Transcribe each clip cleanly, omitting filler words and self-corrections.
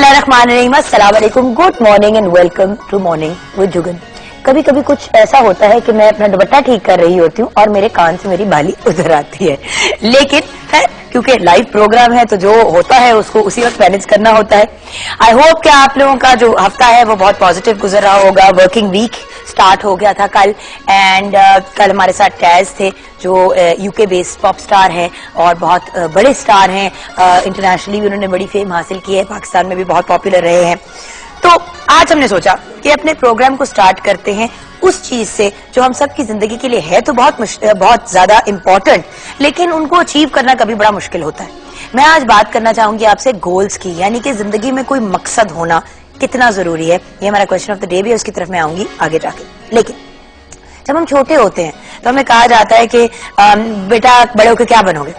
बिस्मिल्लाहिर्रहमानिर्रहीम, अस्सलाम वालेकुम, good morning and welcome to morning with Jugan. कभी कभी कुछ ऐसा होता है कि मैं अपना दुपट्टा ठीक कर रही होती हूँ और मेरे कान से मेरी बाली उधर आती है, लेकिन है क्योंकि लाइव प्रोग्राम है तो जो होता है उसको उसी वक्त मैनेज करना होता है। आई होप कि आप लोगों का जो हफ्ता है वो बहुत पॉजिटिव गुजर रहा होगा। वर्किंग वीक स्टार्ट हो गया था कल एंड कल हमारे साथ टैज थे जो यूके बेस्ड पॉप स्टार हैं और बहुत बड़े स्टार हैं। इंटरनेशनली भी उन्होंने बड़ी फेम हासिल की है, पाकिस्तान में भी बहुत पॉपुलर रहे हैं। तो आज हमने सोचा कि अपने प्रोग्राम को स्टार्ट करते हैं उस चीज से जो हम सब की जिंदगी के लिए है तो बहुत ज्यादा इम्पोर्टेंट, लेकिन उनको अचीव करना कभी बड़ा मुश्किल होता है। मैं आज बात करना चाहूंगी आपसे गोल्स की, यानी कि जिंदगी में कोई मकसद होना कितना जरूरी है। ये हमारा क्वेश्चन ऑफ द डे भी है, उसकी तरफ मैं आऊंगी आगे जाके। लेकिन जब हम छोटे होते हैं तो हमें कहा जाता है कि बेटा बड़े होकर क्या बनोगे,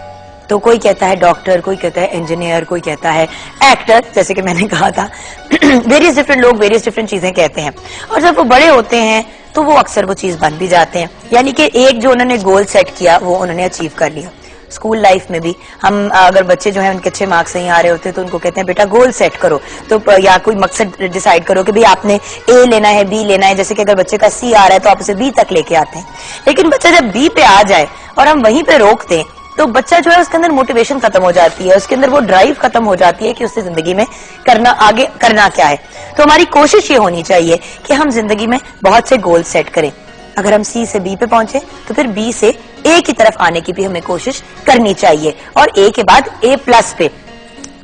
तो कोई कहता है डॉक्टर, कोई कहता है इंजीनियर, कोई कहता है एक्टर, जैसे कि मैंने कहा था। वेरियस डिफरेंट लोग वेरियस डिफरेंट चीजें कहते हैं और जब वो बड़े होते हैं तो वो अक्सर वो चीज बन भी जाते हैं, यानी कि एक जो उन्होंने गोल सेट किया वो उन्होंने अचीव कर लिया। स्कूल लाइफ में भी हम अगर बच्चे जो हैं उनके अच्छे मार्क्स नहीं आ रहे होते तो उनको कहते हैं बेटा गोल सेट करो, तो या कोई मकसद डिसाइड करो कि भाई आपने ए लेना है, बी लेना है। जैसे कि अगर बच्चे का सी आ रहा है तो आप उसे बी तक लेके आते हैं, लेकिन बच्चा जब बी पे आ जाए और हम वहीं पे रोक दें तो बच्चा जो है उसके अंदर मोटिवेशन खत्म हो जाती है, उसके अंदर वो ड्राइव खत्म हो जाती है कि उससे जिंदगी में आगे करना क्या है। तो हमारी कोशिश ये होनी चाहिए कि हम जिंदगी में बहुत से गोल सेट करें। अगर हम सी से बी पे पहुंचे तो फिर बी से ए की तरफ आने की भी हमें कोशिश करनी चाहिए और ए के बाद ए प्लस पे।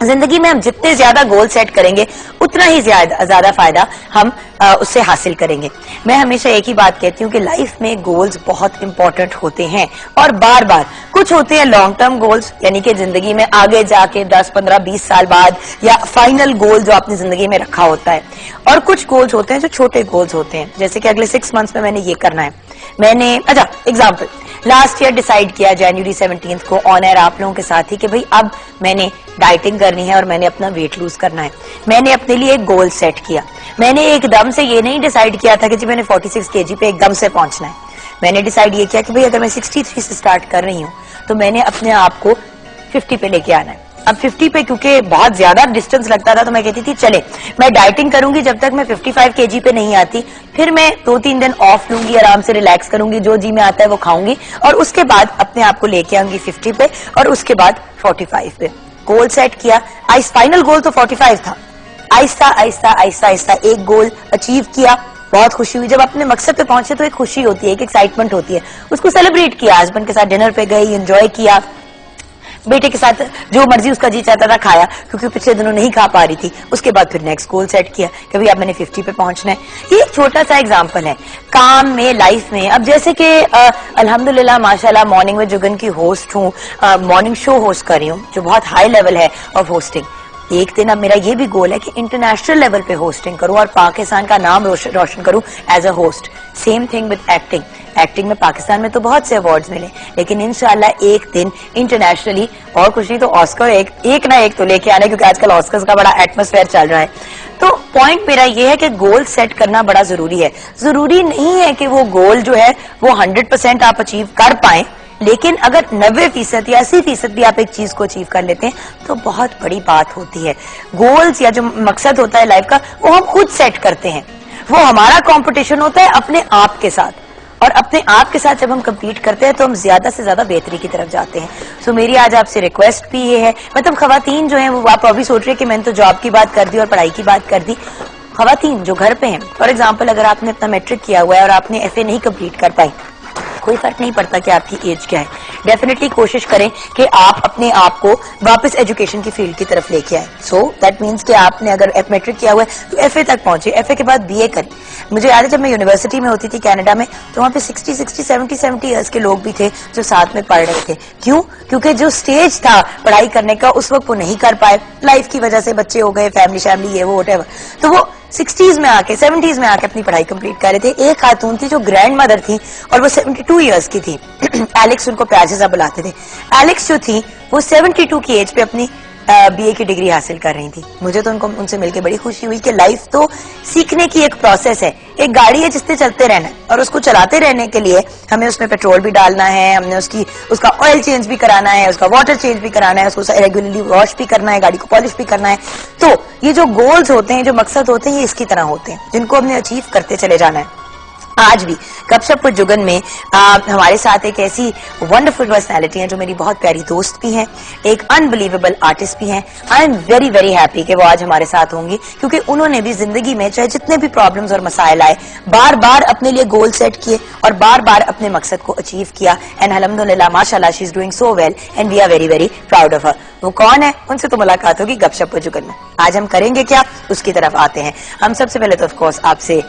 जिंदगी में हम जितने ज्यादा गोल सेट करेंगे उतना ही ज्यादा फायदा हम उससे हासिल करेंगे। मैं हमेशा एक ही बात कहती हूँ कि लाइफ में गोल्स बहुत इंपॉर्टेंट होते हैं और बार बार कुछ होते हैं लॉन्ग टर्म गोल्स, यानी कि जिंदगी में आगे जाके 10, 15, 20 साल बाद या फाइनल गोल जो आपने जिंदगी में रखा होता है, और कुछ गोल्स होते हैं जो छोटे गोल्स होते हैं, जैसे कि अगले 6 मंथ्स में मैंने ये करना है। मैंने एग्जाम्पल लास्ट ईयर डिसाइड किया जनवरी 17 को ऑन एयर आप लोगों के साथ ही कि भाई अब मैंने डाइटिंग करनी है और मैंने अपना वेट लूज करना है। मैंने अपने लिए एक गोल सेट किया। मैंने एकदम से ये नहीं डिसाइड किया था कि जी मैंने 46 kg पे एकदम से पहुंचना है। मैंने डिसाइड ये किया कि भाई अगर मैं 63 से स्टार्ट कर रही हूँ तो मैंने अपने आप को 50 पे लेके आना है। अब 50 पे क्योंकि बहुत ज्यादा डिस्टेंस लगता था तो मैं कहती थी चले मैं डाइटिंग करूंगी जब तक मैं 55 kg पे नहीं आती, फिर मैं 2-3 दिन ऑफ लूंगी, आराम से रिलैक्स करूंगी, जो जी में आता है वो खाऊंगी और उसके बाद अपने आप को लेके आऊंगी 50 पे और उसके बाद 45 पे। गोल सेट किया, फाइनल गोल तो 45 था। आहिस्ता आहिस्ता आहिस्ता आहिस्ता एक गोल अचीव किया, बहुत खुशी हुई। जब अपने मकसद पे पहुंचे तो एक खुशी होती है, एक एक्साइटमेंट होती है, उसको सेलिब्रेट किया। हस्बैंड के साथ डिनर पे गई, एंजॉय किया, बेटे के साथ जो मर्जी उसका जी चाहता था खाया क्योंकि पिछले दिनों नहीं खा पा रही थी। उसके बाद फिर नेक्स्ट गोल सेट किया कि भाई अब मैंने 50 पे पहुंचना है। ये एक छोटा सा एग्जांपल है काम में, लाइफ में। अब जैसे कि अल्हम्दुलिल्लाह माशाल्लाह मॉर्निंग में जुगन की होस्ट हूँ, मॉर्निंग शो होस्ट कर रही हूँ जो बहुत हाई लेवल है ऑफ होस्टिंग। एक दिन अब मेरा ये भी गोल है कि इंटरनेशनल लेवल पे होस्टिंग करूं और पाकिस्तान का नाम रोशन करूं as a host. Same thing with acting. Acting में पाकिस्तान में तो बहुत से अवार्ड्स मिले, लेकिन इंशाल्लाह एक दिन इंटरनेशनली और कुछ नहीं तो ऑस्कर एक ना एक तो लेके आना, क्योंकि आजकल ऑस्कर्स का बड़ा एटमॉस्फेयर चल रहा है। तो पॉइंट मेरा ये है कि गोल सेट करना बड़ा जरूरी है। जरूरी नहीं है कि वो गोल जो है वो 100% आप अचीव कर पाए, लेकिन अगर 90% या 80% भी आप एक चीज को अचीव कर लेते हैं तो बहुत बड़ी बात होती है। गोल्स या जो मकसद होता है लाइफ का वो हम खुद सेट करते हैं, वो हमारा कंपटीशन होता है अपने आप के साथ, और अपने आप के साथ जब हम compete करते हैं तो हम ज्यादा से ज्यादा बेहतरी की तरफ जाते हैं। सो मेरी आज आपसे रिक्वेस्ट भी ये है, मतलब खवातीन जो है वो आप अभी सोच रहे हैं कि मैंने तो जॉब की बात कर दी और पढ़ाई की बात कर दी। खवातीन जो घर पे हैं, फॉर एग्जाम्पल अगर आपने अपना मैट्रिक किया हुआ है और आपने FA नहीं कंप्लीट कर पाई, कोई फर्क नहीं पड़ता कि आपकी एज क्या है, डेफिनेटली कोशिश करें कि आप अपने आप को वापस एजुकेशन की फील्ड की तरफ लेके आए। सो दैट मीन्स कि आपने अगर मैट्रिक किया हुआ है तो FA तक पहुंचे, FA के बाद BA करें। मुझे याद है जब मैं यूनिवर्सिटी में होती थी कनाडा में तो वहां पे 60 इयर्स के लोग भी थे जो साथ में पढ़ रहे थे। क्यों? क्योंकि जो स्टेज था पढ़ाई करने का उस वक्त वो नहीं कर पाए, लाइफ की वजह से, बच्चे हो गए, फैमिली ये वो व्हाटएवर, तो वो 60s में आके 70s में आके अपनी पढ़ाई कंप्लीट कर रहे थे। एक खातून थी जो ग्रैंड मदर थी और वो 72 इयर्स की थी। एलेक्स उनको प्यार से सब बुलाते थे। एलेक्स जो थी वो 72 की एज पे अपनी बीए की डिग्री हासिल कर रही थी। मुझे तो उनसे मिलकर बड़ी खुशी हुई कि लाइफ तो सीखने की एक प्रोसेस है, एक गाड़ी है जिससे चलते रहना है और उसको चलाते रहने के लिए हमें उसमें पेट्रोल भी डालना है, हमने उसका ऑयल चेंज भी कराना है, उसका वाटर चेंज भी कराना है, उसको रेगुलरली वॉश भी करना है, गाड़ी को पॉलिश भी करना है। तो ये जो गोल्स होते हैं, जो मकसद होते हैं, ये इसकी तरह होते हैं जिनको हमने अचीव करते चले जाना है। आज भी गपशप विद जुगन में हमारे साथ एक ऐसी वंडरफुल पर्सनालिटी है जो मेरी बहुत प्यारी दोस्त भी हैं, एक अनबिलीवेबल आर्टिस्ट भी हैं। I am very very happy कि वो आज हमारे साथ होंगी, क्योंकि उन्होंने भी जिंदगी में चाहे जितने भी प्रॉब्लम्स और मसाइल आए, बार बार अपने लिए गोल सेट किए और बार बार अपने मकसद को अचीव किया। एंड अल्हम्दुलिल्लाह माशाल्लाह she is doing so well and we are very very proud of her. वो कौन है, उनसे तो मुलाकात होगी गपशप विद जुगन में। आज हम करेंगे क्या, उसकी तरफ आते हैं। हम सबसे पहले तो ऑफ कोर्स आपसे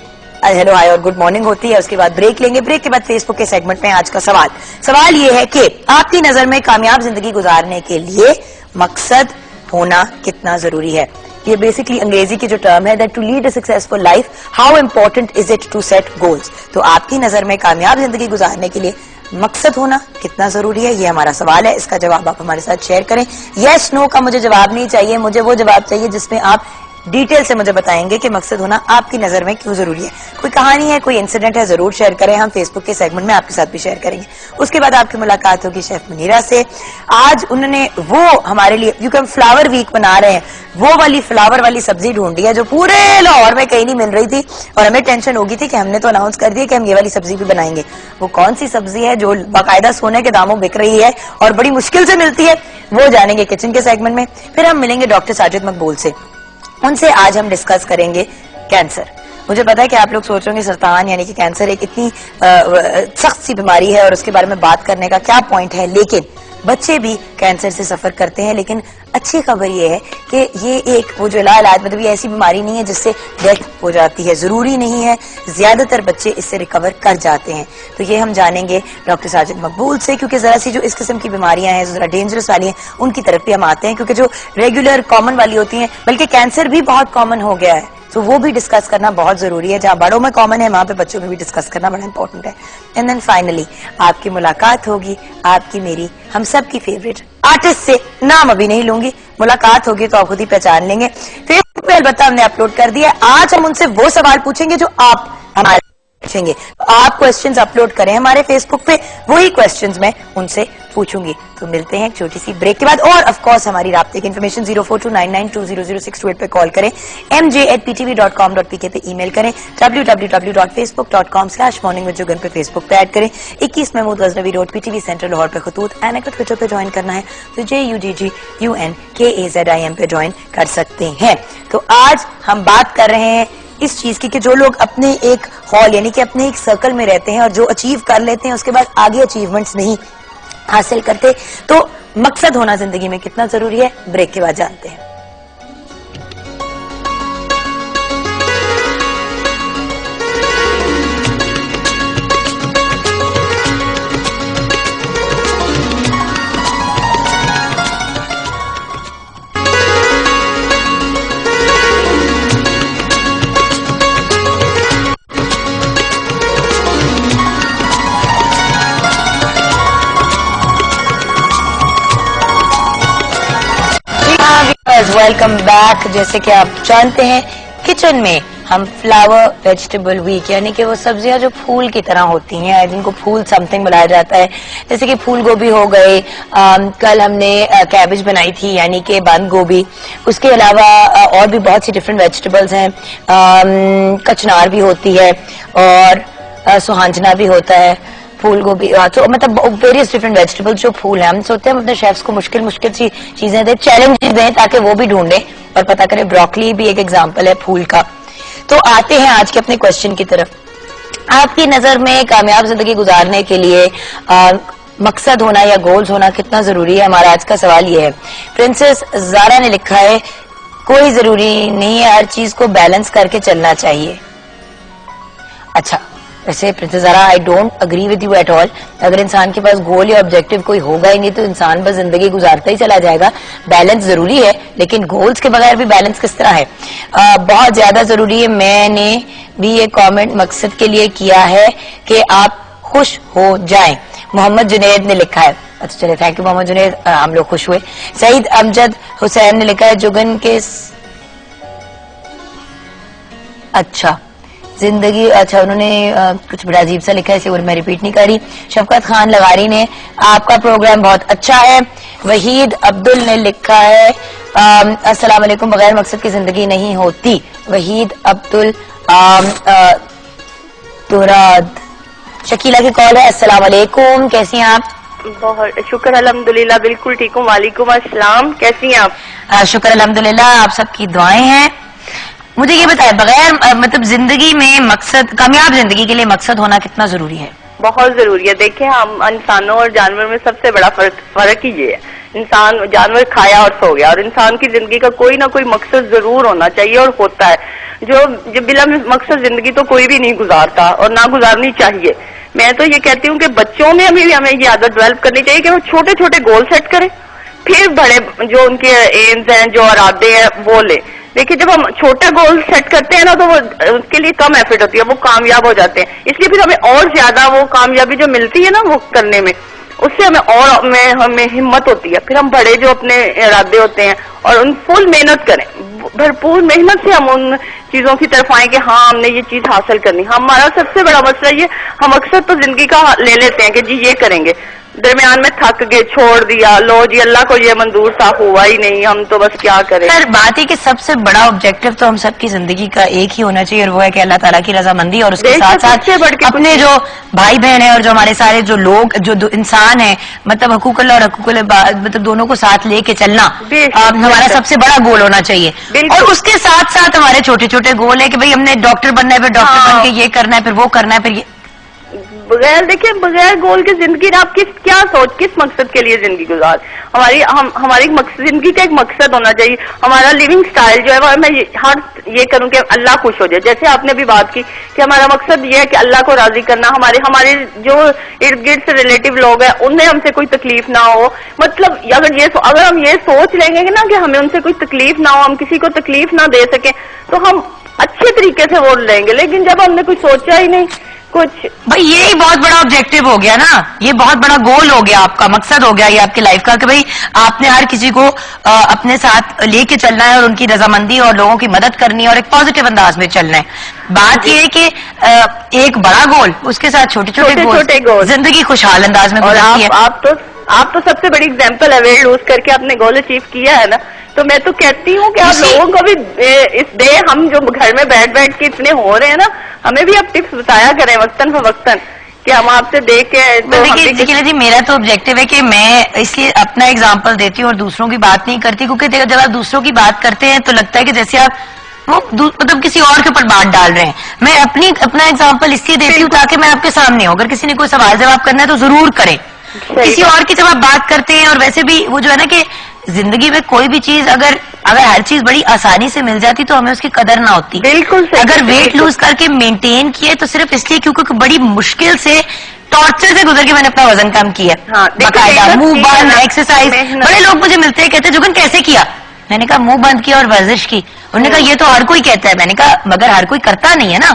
हेलो हाय और गुड मॉर्निंग होती है, उसके बाद ब्रेक लेंगे। ब्रेक के बाद फेसबुक के सेगमेंट में आज का सवाल ये है कि आपकी नजर में कामयाब जिंदगी गुजारने के लिए मकसद होना कितना जरूरी है। ये बेसिकली अंग्रेजी की जो टर्म है that to lead a successful life how important is it to set goals. तो आपकी नजर में कामयाब जिंदगी गुजारने के लिए मकसद होना कितना जरूरी है, ये हमारा सवाल है। इसका जवाब आप हमारे साथ शेयर करें। यस नो का मुझे जवाब नहीं चाहिए, मुझे वो जवाब चाहिए जिसमें आप डिटेल से मुझे बताएंगे कि मकसद होना आपकी नजर में क्यों जरूरी है। कोई कहानी है, कोई इंसिडेंट है, जरूर शेयर करें। हम फेसबुक के सेगमेंट में आपके साथ भी शेयर करेंगे। उसके बाद आपकी मुलाकात होगी शेफ मुनीरा से। आज उन्होंने वो हमारे लिए, क्योंकि हम फ्लावर वीक बना रहे हैं, वो वाली फ्लावर वाली सब्जी ढूंढी है जो पूरे लाहौर में कहीं नहीं मिल रही थी और हमें टेंशन होगी थी कि हमने तो अनाउंस कर दिया कि हम ये वाली सब्जी भी बनाएंगे। वो कौन सी सब्जी है जो बाकायदा सोने के दामों बिक रही है और बड़ी मुश्किल से मिलती है, वो जानेंगे किचन के सेगमेंट में। फिर हम मिलेंगे डॉक्टर साजिद मकबूल से, उनसे आज हम डिस्कस करेंगे कैंसर। मुझे पता है कि आप लोग सोच रहे होंगे सरतान यानी कि कैंसर एक इतनी सख्त सी बीमारी है और उसके बारे में बात करने का क्या पॉइंट है, लेकिन बच्चे भी कैंसर से सफर करते हैं। लेकिन अच्छी खबर ये है कि ये एक वो जो इलाज, मतलब ये ऐसी बीमारी नहीं है जिससे डेथ हो जाती है, जरूरी नहीं है, ज्यादातर बच्चे इससे रिकवर कर जाते हैं। तो ये हम जानेंगे डॉक्टर साजिद मकबूल से, क्योंकि जरा सी जो इस किस्म की बीमारियां हैं, जरा डेंजरस वाली हैं, उनकी तरफ भी हम आते हैं, क्योंकि जो रेगुलर कॉमन वाली होती हैं, बल्कि कैंसर भी बहुत कॉमन हो गया है, तो वो भी डिस्कस करना बहुत जरूरी है। जहां बड़ों में कॉमन है वहां पे बच्चों में भी डिस्कस करना बड़ा इंपॉर्टेंट है। एंड देन फाइनली आपकी मुलाकात होगी आपकी मेरी हम सब की फेवरेट आर्टिस्ट से। नाम अभी नहीं लूंगी, मुलाकात होगी तो आप खुद ही पहचान लेंगे। फेसबुक पे अलबत्ता हमने अपलोड कर दिया। आज हम उनसे वो सवाल पूछेंगे जो आप हमारे पूछेंगे। आप क्वेश्चंस अपलोड करें हमारे फेसबुक पे, वही क्वेश्चंस मैं उनसे पूछूंगी। तो मिलते हैं एक छोटी सी ब्रेक के बाद। और ऑफ कोर्स हमारी राब्ते की इन्फॉर्मेशन 042992000628 पे कॉल करें, mj@ptv.com.pk पे ईमेल करें, www.facebook.com/morningwithjugan पे फेसबुक पे ऐड करें, 21 Mahmood Ghaznavi road PTV center Lahore पे खतूत एंड अगर ट्विटर पे ज्वाइन करना है तो JUGGUNKAZIM पे ज्वाइन कर सकते हैं। तो आज हम बात कर रहे हैं इस चीज की कि जो लोग अपने एक हॉल यानी कि अपने एक सर्कल में रहते हैं और जो अचीव कर लेते हैं उसके बाद आगे अचीवमेंट्स नहीं हासिल करते, तो मकसद होना जिंदगी में कितना जरूरी है, ब्रेक के बाद जानते हैं। Welcome back. जैसे कि आप जानते हैं किचन में हम फ्लावर वेजिटेबल वीक यानी कि वो सब्जियां जो फूल की तरह होती हैं, जिनको फूल समथिंग बुलाया जाता है, जैसे कि फूल गोभी हो गए, कल हमने कैबेज बनाई थी यानी कि बंद गोभी, उसके अलावा और भी बहुत सी डिफरेंट वेजिटेबल्स हैं, कचनार भी होती है और सुहांजना भी होता है, फूल गोभी, तो मतलब वेरियस डिफरेंट वेजिटेबल्स जो फूल हैं। हम सोचते हैं हम अपने शेफ्स को मुश्किल मुश्किल सी चीजें दें, चैलेंजेस दें ताकि वो भी ढूंढें और पता करें। ब्रोकली भी एक एग्जांपल है फूल का। तो आते हैं आज के अपने क्वेश्चन की तरफ। आपकी नजर में कामयाब जिंदगी गुजारने के लिए मकसद होना या गोल्स होना कितना जरूरी है, हमारा आज का सवाल ये है। प्रिंसेस जारा ने लिखा है कोई जरूरी नहीं है, हर चीज को बैलेंस करके चलना चाहिए। अच्छा, वैसे princess Zara I don't agree with you at all. अगर इंसान के पास गोल या ऑब्जेक्टिव कोई होगा ही नहीं तो इंसान बस जिंदगी गुजारता ही चला जाएगा। बैलेंस जरूरी है, लेकिन गोल्स के बगैर भी बैलेंस किस तरह है, बहुत ज्यादा जरूरी है। मैंने भी ये कमेंट मकसद के लिए किया है कि आप खुश हो जाएं, मोहम्मद जुनैद ने लिखा है। अच्छा चले, थैंक यू मोहम्मद जुनैद, हम लोग खुश हुए। सईद अमजद हुसैन ने लिखा है जुगन के अच्छा जिंदगी, अच्छा उन्होंने कुछ बड़ा अजीब सा लिखा है, इसे मैं रिपीट नहीं कर रही। शफकत खान लगारी ने आपका प्रोग्राम बहुत अच्छा है। वहीद अब्दुल ने लिखा है अस्सलाम वालेकुम, बगैर मकसद की जिंदगी नहीं होती। वहीद अब्दुल तुराद। शकीला की कॉल है। अस्सलाम वालेकुम, कैसी हैं आप? बहुत शुक्र अल्हम्दुलिल्लाह, बिल्कुल ठीक हूँ। वालेकुम अस्सलाम, कैसी हैं आप? शुक्र अल्हम्दुलिल्लाह, आप सबकी दुआएं हैं। मुझे ये बताएं, बगैर मतलब जिंदगी में मकसद, कामयाब जिंदगी के लिए मकसद होना कितना जरूरी है? बहुत जरूरी है। देखिए, हम इंसानों और जानवर में सबसे बड़ा फर्क ही ये है, इंसान जानवर खाया और सो गया, और इंसान की जिंदगी का कोई ना कोई मकसद जरूर होना चाहिए और होता है। जो बिला मकसद जिंदगी तो कोई भी नहीं गुजारता और ना गुजारनी चाहिए। मैं तो ये कहती हूँ कि बच्चों में हमें ये आदत डेवलप करनी चाहिए कि वो छोटे छोटे गोल सेट करें, फिर बड़े जो उनके एम्स हैं, जो इरादे हैं, वो ले। देखिए, जब हम छोटा गोल सेट करते हैं ना, तो वो उसके लिए कम एफर्ट होती है, वो कामयाब हो जाते हैं। इसलिए फिर हमें और ज्यादा वो कामयाबी जो मिलती है ना वो करने में, उससे हमें हिम्मत होती है। फिर हम बड़े जो अपने इरादे होते हैं और उन फुल मेहनत करें, भरपूर मेहनत से हम उन चीजों की तरफ आए कि हाँ हमने ये चीज हासिल करनी। हमारा सबसे बड़ा मसला ये, हम अक्सर तो जिंदगी का ले लेते हैं कि जी ये करेंगे, दरमियान में थक गए, छोड़ दिया, लो जी अल्लाह को ये मंजूर सा हुआ ही नहीं, हम तो बस क्या करें। सर बात है कि सबसे बड़ा ऑब्जेक्टिव तो हम सबकी जिंदगी का एक ही होना चाहिए, और वो है कि अल्लाह ताला की रजामंदी, और उसके साथ साथ अपने जो भाई बहन है और जो हमारे सारे जो लोग जो इंसान है, मतलब हकूकुल्लाह और हकूकुल मतलब दोनों को साथ लेके चलना हमारा सबसे बड़ा गोल होना चाहिए। और उसके साथ साथ हमारे छोटे छोटे गोल है कि भाई हमने डॉक्टर बनना है, फिर डॉक्टर बन के ये करना है, फिर वो करना है, फिर ये। देखिए, बगैर गोल के जिंदगी आप क्या सोच, किस मकसद के लिए जिंदगी गुजार? हमारी जिंदगी का एक मकसद होना चाहिए। हमारा लिविंग स्टाइल जो है, मैं ये करूं कि अल्लाह खुश हो जाए। जैसे आपने भी बात की कि हमारा मकसद ये है कि अल्लाह को राजी करना, हमारे जो इर्द गिर्द से रिलेटिव लोग हैं उनमें हमसे कोई तकलीफ ना हो। मतलब अगर हम ये सोच लेंगे ना कि हमें उनसे कोई तकलीफ ना हो, हम किसी को तकलीफ ना दे सके, तो हम अच्छे तरीके से वोट लेंगे। लेकिन जब हमने कुछ सोचा ही नहीं कुछ, भाई ये ही बहुत बड़ा ऑब्जेक्टिव हो गया ना, ये बहुत बड़ा गोल हो गया, आपका मकसद हो गया ये आपकी लाइफ का, कि भाई आपने हर किसी को अपने साथ लेके चलना है और उनकी रजामंदी और लोगों की मदद करनी है और एक पॉजिटिव अंदाज में चलना है। बात ये है कि एक बड़ा गोल, उसके साथ छोटे छोटे गोल, जिंदगी खुशहाल अंदाज में गुजरती है। आप तो सबसे बड़ी एग्जाम्पल है, वेट लूज करके आपने गोल अचीव किया है ना। तो मैं तो कहती हूँ कि आप लोगों को भी इस डे, हम जो घर में बैठ के इतने हो रहे हैं ना, हमें भी आप टिप्स बताया करें वक्तन फवक्तन, कि हम आपसे देख के। तो देखिए शकीला जी, मेरा तो ऑब्जेक्टिव है कि मैं इसलिए अपना एग्जाम्पल देती हूँ और दूसरों की बात नहीं करती, क्योंकि जब आप दूसरों की बात करते हैं तो लगता है कि जैसे आप वो मतलब किसी और के ऊपर बात डाल रहे हैं। मैं अपना एग्जाम्पल इसलिए देती हूँ ताकि मैं आपके सामने हूँ, अगर किसी ने कोई सवाल जवाब करना है तो जरूर करें। किसी और की जब आप बात करते हैं, और वैसे भी वो जो है ना कि जिंदगी में कोई भी चीज अगर हर चीज बड़ी आसानी से मिल जाती तो हमें उसकी कदर ना होती। बिल्कुल सही। अगर वेट लूज करके मेंटेन किए तो सिर्फ इसलिए क्योंकि बड़ी मुश्किल से, टॉर्चर से गुजर के मैंने अपना वजन कम किया, बाकायदा मुंह बंद, एक्सरसाइज। बड़े लोग मुझे मिलते हैं, कहते हैं जुगन कैसे किया? मैंने कहा मुंह बंद किया और वर्जिश की। उन्होंने कहा ये तो हर कोई कहता है। मैंने कहा मगर हर कोई करता नहीं है ना,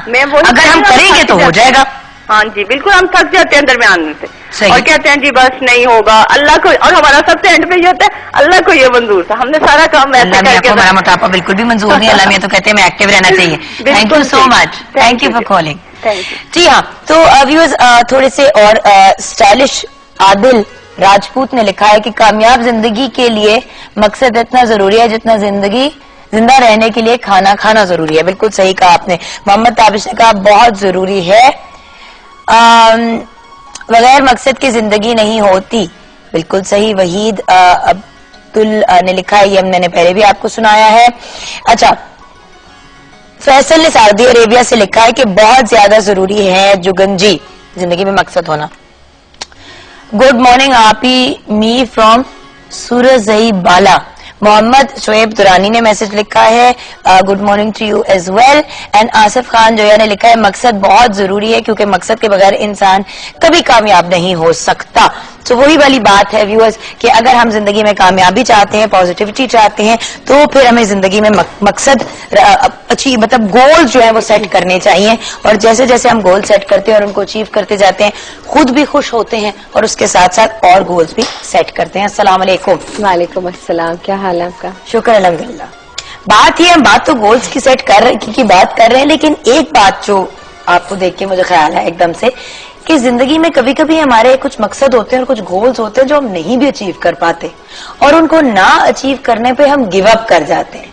अगर हम करेंगे तो हो जाएगा। हाँ जी, बिल्कुल। हम थक जाते हैं दरमियान में से और कहते हैं जी बस नहीं होगा, अल्लाह को, और हमारा सबसे एंड पे ये होता है अल्लाह को ये मंजूर था, हमने सारा काम वैसे करके। हमारा मोटापा बिल्कुल भी मंजूर नहीं, अल्लाह में तो कहते हैं मैं एक्टिव रहना चाहिए। Thank you so much, thank you for calling. जी हाँ, तो व्यूअर्स थोड़े से और स्टाइलिश आदिल राजपूत ने लिखा है कि कामयाब जिंदगी के लिए मकसद इतना जरूरी है जितना जिंदा रहने के लिए खाना खाना जरूरी है। बिल्कुल सही कहा आपने। मोहम्मद ताबिश ने कहा बहुत जरूरी है, बगैर मकसद की जिंदगी नहीं होती। बिल्कुल सही। वहीद अब्दुल ने लिखा है, ये मैंने पहले भी आपको सुनाया है। अच्छा, फैसल ने सऊदी अरेबिया से लिखा है कि बहुत ज्यादा जरूरी है जुगन जी जिंदगी में मकसद होना। गुड मॉर्निंग आपी मी फ्रॉम सूरजई बाला। मोहम्मद शोएब दुरानी ने मैसेज लिखा है, good morning to you as well. And Asif Khan Zoya ने लिखा है मकसद बहुत जरूरी है क्योंकि मकसद के बगैर इंसान कभी कामयाब नहीं हो सकता। तो वही वाली बात है व्यूअर्स कि अगर हम जिंदगी में कामयाबी चाहते हैं, पॉजिटिविटी चाहते हैं, तो फिर हमें जिंदगी में मकसद अच्छी मतलब गोल जो है वो सेट करने चाहिए। और जैसे जैसे हम गोल सेट करते हैं और उनको अचीव करते जाते हैं, खुद भी खुश होते हैं और उसके साथ साथ और गोल्स भी सेट करते हैं। अस्सलाम वालेकुम। वालेकुम अस्सलाम, क्या हाल है आपका? शुक्र अल्हम्दुलिल्लाह। बात ही हम बात तो गोल्स की सेट कर रहे की बात कर रहे हैं, लेकिन एक बात जो आपको देख के मुझे ख्याल है एकदम से कि जिंदगी में कभी कभी हमारे कुछ मकसद होते हैं और कुछ गोल्स होते हैं जो हम नहीं भी अचीव कर पाते, और उनको ना अचीव करने पे हम गिव अप कर जाते हैं।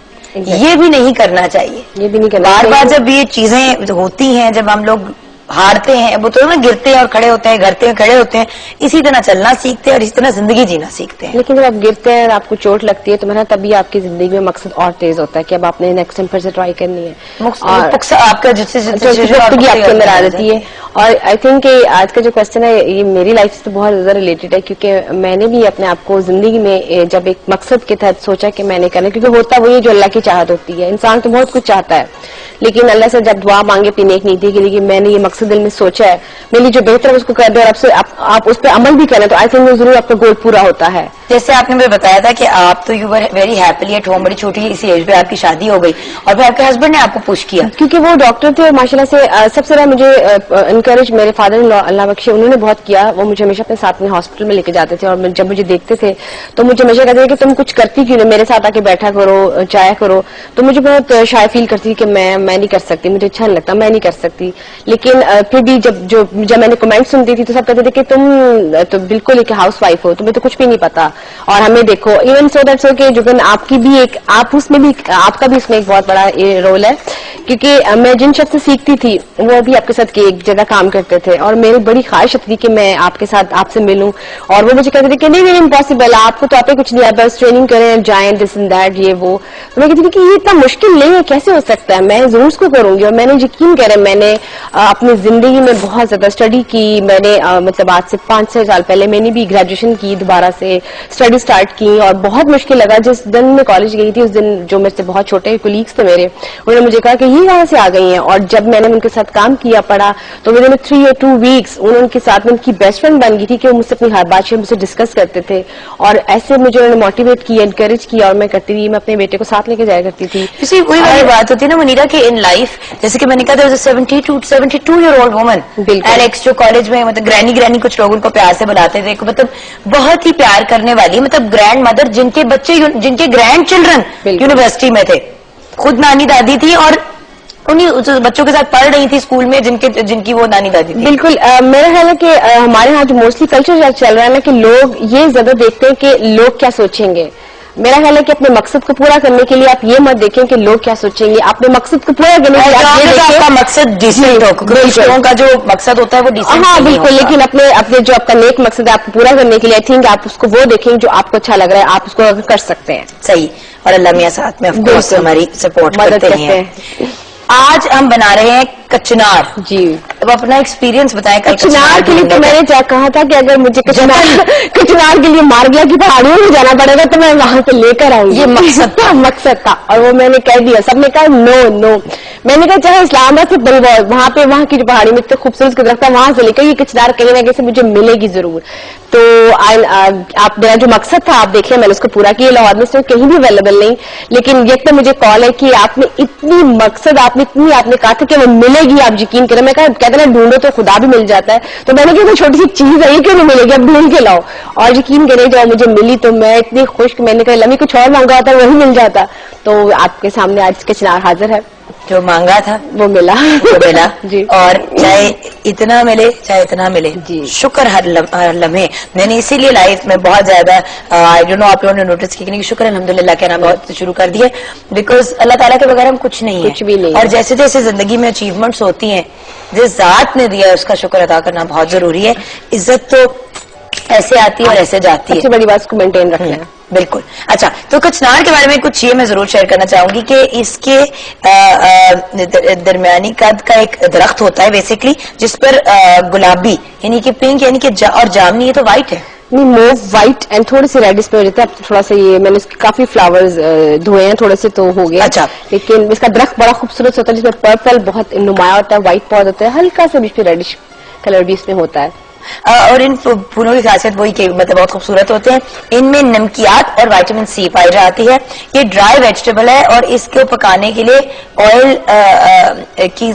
ये भी नहीं करना चाहिए। ये भी नहीं करना बार चाहिए। बार जब ये चीजें होती हैं, जब हम लोग हारते हैं, वो तो ना गिरते हैं और खड़े होते हैं, गिरते हैं खड़े होते हैं, इसी तरह चलना सीखते हैं और इसी तरह जिंदगी जीना सीखते हैं। लेकिन जब आप गिरते हैं और आपको चोट लगती है तो मेरा तभी आपकी जिंदगी में मकसद और तेज होता है कि अब आपने नेक्स्ट टाइम फिर से ट्राई करनी है और आपका जिससे पुख्तगी आपके अंदर आ जाती है। और आई थिंक आज का जो क्वेश्चन है ये मेरी लाइफ से तो बहुत ज्यादा रिलेटेड है, क्योंकि मैंने भी अपने आप को जिंदगी में जब एक मकसद के तहत सोचा कि मैंने करना, क्योंकि होता वही जो अल्लाह की चाहत होती है। इंसान तो बहुत कुछ चाहता है, लेकिन अल्लाह से जब दुआ मांगे अपनी नेक नीति के लिए कि मैंने ये मकसद दिल में सोचा है, मेरे लिए जो बेहतर है उसको कर दो और आपसे आप उस पर अमल भी करें, तो आई थिंक जरूर आपका गोल पूरा होता है। जैसे आपने मुझे बताया था कि आप तो you were very happily at home, बड़ी छोटी इसी एज पे आपकी शादी हो गई और फिर आपके हस्बैंड ने आपको पुश किया, क्योंकि वो डॉक्टर थे और माशाल्लाह से सबसे ज्यादा मुझे इनकरेज मेरे फादर इन लॉ अल्लाह बख्शे उन्होंने बहुत किया। वो मुझे हमेशा अपने साथ में हॉस्पिटल में लेके जाते थे और जब मुझे देखते थे तो मुझे हमेशा कहते थे कि तुम कुछ करती क्यों नहीं, मेरे साथ आके बैठा करो, जाया करो। तो मुझे बहुत शाय फील करती थी कि मैं नहीं कर सकती, मुझे अच्छा नहीं लगता, मैं नहीं कर सकती। लेकिन फिर भी जब मैंने कमेंट सुनती थी तो सब कहते थे कि तुम तो बिल्कुल एक हाउस वाइफ हो, तुम्हें तो कुछ भी नहीं पता और हमें देखो। Even so that's okay Jugan, आपकी भी एक आप उसमें भी आपका भी इसमें एक बहुत बड़ा रोल है, क्योंकि मैं जिन शख्स से सीखती थी वो भी आपके साथ एक जगह काम करते थे और मेरी बड़ी ख्वाहिश थी कि मैं आपके साथ आपसे मिलूं, और वो मुझे कहते थे कि नहीं इम्पॉसिबल, आपको तो आपे कुछ नहीं है, बस ट्रेनिंग करें जाएं दिस एंड दैट ये वो। तो मैं कहती थी कि ये इतना मुश्किल नहीं है, कैसे हो सकता है, मैं जरूर इसको करूंगी। और मैंने यकीन करें मैंने अपनी जिंदगी में बहुत ज्यादा स्टडी की। मैंने मतलब आज से 5-6 साल पहले मैंने भी ग्रेजुएशन की, दोबारा से स्टडी स्टार्ट की और बहुत मुश्किल लगा। जिस दिन मैं कॉलेज गई थी उस दिन जो मेरे से बहुत छोटे कोलीग्स थे मेरे, उन्होंने मुझे कहा कि ये कहां से आ गई हैं, और जब मैंने उनके साथ काम किया पढ़ा तो विदिन 3 or 2 weeks उनके साथ में उनकी बेस्ट फ्रेंड बन गई थी कि वो मुझसे अपनी हर बात मुझसे डिस्कस करते थे और ऐसे मुझे उन्होंने मोटिवेट किया, एनकरेज किया और मैं करती थी। मैं अपने बेटे को साथ लेके जाया करती थी। इसी वही वाली बात होती है ना मुनीरा कि इन लाइफ, जैसे कि मैंने कहा था 72-year-old वुमन एलेक्स जो कॉलेज में मतलब ग्रैनी कुछ लोग उनको प्यार से बुलाते थे, मतलब बहुत ही प्यार करने वाली, मतलब ग्रैंड मदर जिनके बच्चे जिनके ग्रैंड चिल्ड्रन यूनिवर्सिटी में थे, खुद नानी दादी थी और उन्हीं बच्चों के साथ पढ़ रही थी स्कूल में जिनकी वो नानी दादी थी। बिल्कुल मेरा ख्याल है कि हमारे यहाँ जो मोस्टली कल्चर चल रहा है ना कि लोग ये ज्यादा देखते हैं कि लोग क्या सोचेंगे। मेरा ख्याल है कि अपने मकसद को पूरा करने के लिए आप ये मत देखें कि लोग क्या सोचेंगे, अपने मकसद को पूरा करने के लिए आप ये देखें आपका मकसद डिसेंट हो, क्योंकि लोगों का जो मकसद होता है वो डिसेंट। हाँ बिल्कुल, लेकिन अपने जो आपका नेक मकसद है आपको पूरा करने के लिए आई थिंक आप उसको वो देखें जो आपको अच्छा लग रहा है, आप उसको कर सकते हैं। सही, और अल्लाह मियां साथ में ऑफ कोर्स हमारी सपोर्ट करते हैं। आज हम बना रहे हैं कचनार जी। अब अपना एक्सपीरियंस बताएं। कचनार के लिए तो मैंने कहा था कि अगर मुझे कचनार के लिए मार्गिया की पहाड़ियों में जाना पड़ेगा तो मैं वहां से लेकर आऊंगी, ये मकसद था और वो मैंने कह दिया। सबने कहा नो, मैंने कहा चाहे इस्लामाबाद से बलवौर वहां की जो पहाड़ी में इतने खूबसूरत दरख्त है वहां से लेकर ये कचनार कहीं ना कहीं से मुझे मिलेगी जरूर। तो आप मेरा जो मकसद था आप देख लें, मैंने उसको पूरा किया। लाहौर में से कहीं भी अवेलेबल नहीं, लेकिन ये तो मुझे कॉल है कि आपने इतनी मकसद आपने कहा था कि वो मिलेगी, आप यकीन करें। मैं कहते ना ढूंढो तो खुदा भी मिल जाता है, तो मैंने कहा छोटी सी चीज है ये क्यों नहीं मिलेगी, अब ढूंढ के लाओ। और यकीन करें जब मुझे मिली तो मैं इतनी खुश, मैंने कहा लम्बी कुछ और मांगा होता वही मिल जाता। तो आपके सामने आज कचनार हाजिर है, जो मांगा था वो मिला जी। और चाहे इतना मिले चाहे इतना मिले जी, शुक्र हर लम्हे। मैंने इसीलिए लाइफ में बहुत ज्यादा आई डोंट नो आप लोगों ने नोटिस किया कि नहीं, शुक्र अल्हम्दुलिल्लाह कहना बहुत शुरू कर दिया, बिकॉज अल्लाह ताला के बगैर हम कुछ नहीं है, कुछ भी नहीं। और जैसे जैसे जिंदगी में अचीवमेंट्स होती हैं, जिस जात ने दिया उसका शुक्र अदा करना बहुत जरूरी है। इज्जत तो ऐसे आती है और ऐसे जाती है, बड़ी बात को मेंटेन रखना है। बिल्कुल। अच्छा, तो कचनार के बारे में कुछ ये मैं जरूर शेयर करना चाहूंगी कि इसके दरमियानी कद का एक दरख्त होता है बेसिकली, जिस पर गुलाबी यानी कि पिंक यानी कि और जामनी, ये तो व्हाइट है नहीं, मूव व्हाइट एंड थोड़े से रेडिश पे हो जाता है। थोड़ा सा ये मैंने इसके काफी फ्लावर्स धोए हैं, थोड़े से तो हो गया। अच्छा, लेकिन इसका दरख्त बड़ा खूबसूरत होता है जिसमें पर्पल बहुत नुमाया होता है, व्हाइट पौधा होता है, हल्का सा बीच में रेडिश कलर भी इसमें होता है। और इन फूलों की खासियत वही कि मतलब बहुत खूबसूरत होते हैं। इनमें नमकियात और विटामिन सी पाई जाती है। ये ड्राई वेजिटेबल है और इसको पकाने के लिए ऑयल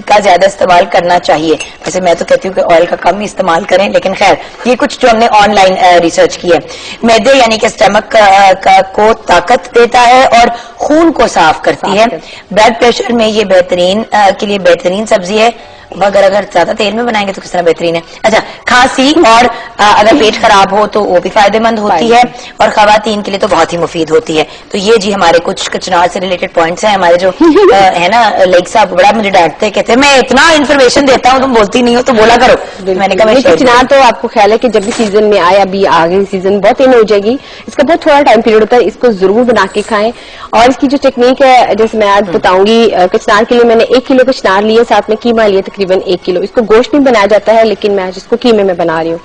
का ज्यादा इस्तेमाल करना चाहिए। वैसे मैं तो कहती हूँ कि ऑयल का कम इस्तेमाल करें, लेकिन खैर ये कुछ जो हमने ऑनलाइन रिसर्च की है। मैदे यानी कि स्टमक को ताकत देता है और खून को साफ करती है। ब्लड प्रेशर में ये बेहतरीन के लिए बेहतरीन सब्जी है, मगर अगर ज्यादा तेल में बनाएंगे तो किस तरह बेहतरीन है। अच्छा, खांसी और अगर पेट खराब हो तो वो भी फायदेमंद होती है और खवातीन के लिए तो बहुत ही मुफीद होती है। तो ये जी हमारे कुछ कचनार से रिलेटेड पॉइंट्स हैं। हमारे जो है ना लेग साहब बड़ा मुझे डांटते, कहते हैं मैं इतना इन्फॉर्मेशन देता हूँ तुम बोलती नहीं हो तो बोला करो। मैंने कहा कचनार तो आपको ख्याल है कि जब भी सीजन में आए, अभी आगे सीजन बहुत इन हो जाएगी, इसका बहुत थोड़ा टाइम पीरियड होता है, इसको जरूर बना के खाएं। और इसकी जो टेक्निक है जैसे मैं आज बताऊंगी, कचनार के लिए मैंने 1 किलो कचनार लिए, साथ में कीमा लिया तकरीबन 1 किलो। इसको गोश्त में बनाया जाता है, लेकिन मैं आज इसको कीमे में बना रही हूँ।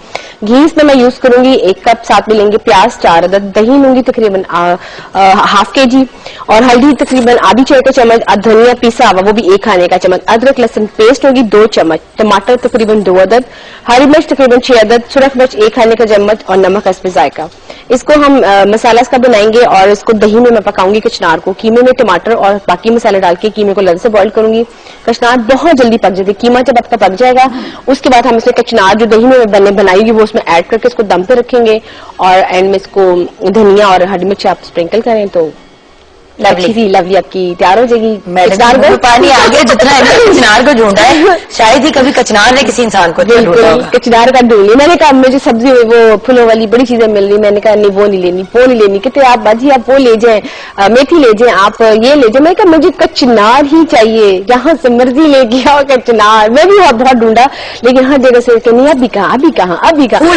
घी इसमें मैं यूज करूंगी 1 कप, साथ में लेंगे प्याज 4 अदद, दही लूंगी तकरीबन हाफ kg और हल्दी तकरीबन आधी चाय का चम्मच, धनिया पिसा हुआ वो भी 1 खाने का चम्मच, अदरक लहसुन पेस्ट होगी 2 चम्मच, टमाटर तकरीबन 2 अदद, हरी मिर्च तकरीबन 6 अदद, सुरख मिर्च 1 खाने का चम्मच और नमक हस्बे जायका। इसको हम मसाला इसका बनाएंगे और इसको दही में मैं पकाऊंगी कचनार को। कीमे में टमाटर और बाकी मसाले डाल के कीमे को लग से बॉईल करूंगी। कचनार बहुत जल्दी पक जाती है। कीमा जब आपका पक जाएगा उसके बाद हम इसमें कचनार जो दही में बनाएगी वो उसमें ऐड करके इसको दम पे रखेंगे और एंड में इसको धनिया और हरी मिर्च आप स्प्रिंकल करें तो लवली आपकी तैयार हो जाएगी। कचनार को पानी आ गया जितना है कचनार को ढूंढा है, शायद ही कभी कचनार ने किसी इंसान को ढूंढा होगा। कचनार का ढूंढ लिया। मैंने कहा मुझे सब्जी में वो फूलों वाली बड़ी चीजें मिल रही, मैंने कहा नहीं वो नहीं लेनी, वो नहीं लेनी। कहते आप बाजी आप वो ले जाए, मेथी ले जाए, आप ये ले जाए। मैंने कहा मुझे कचनार ही चाहिए, जहां से मर्जी ले गया कचनार। मैं भी बहुत ढूंढा, लेकिन हर जगह से नहीं अभी कहाँ अभी कहाँ अभी कहाँ।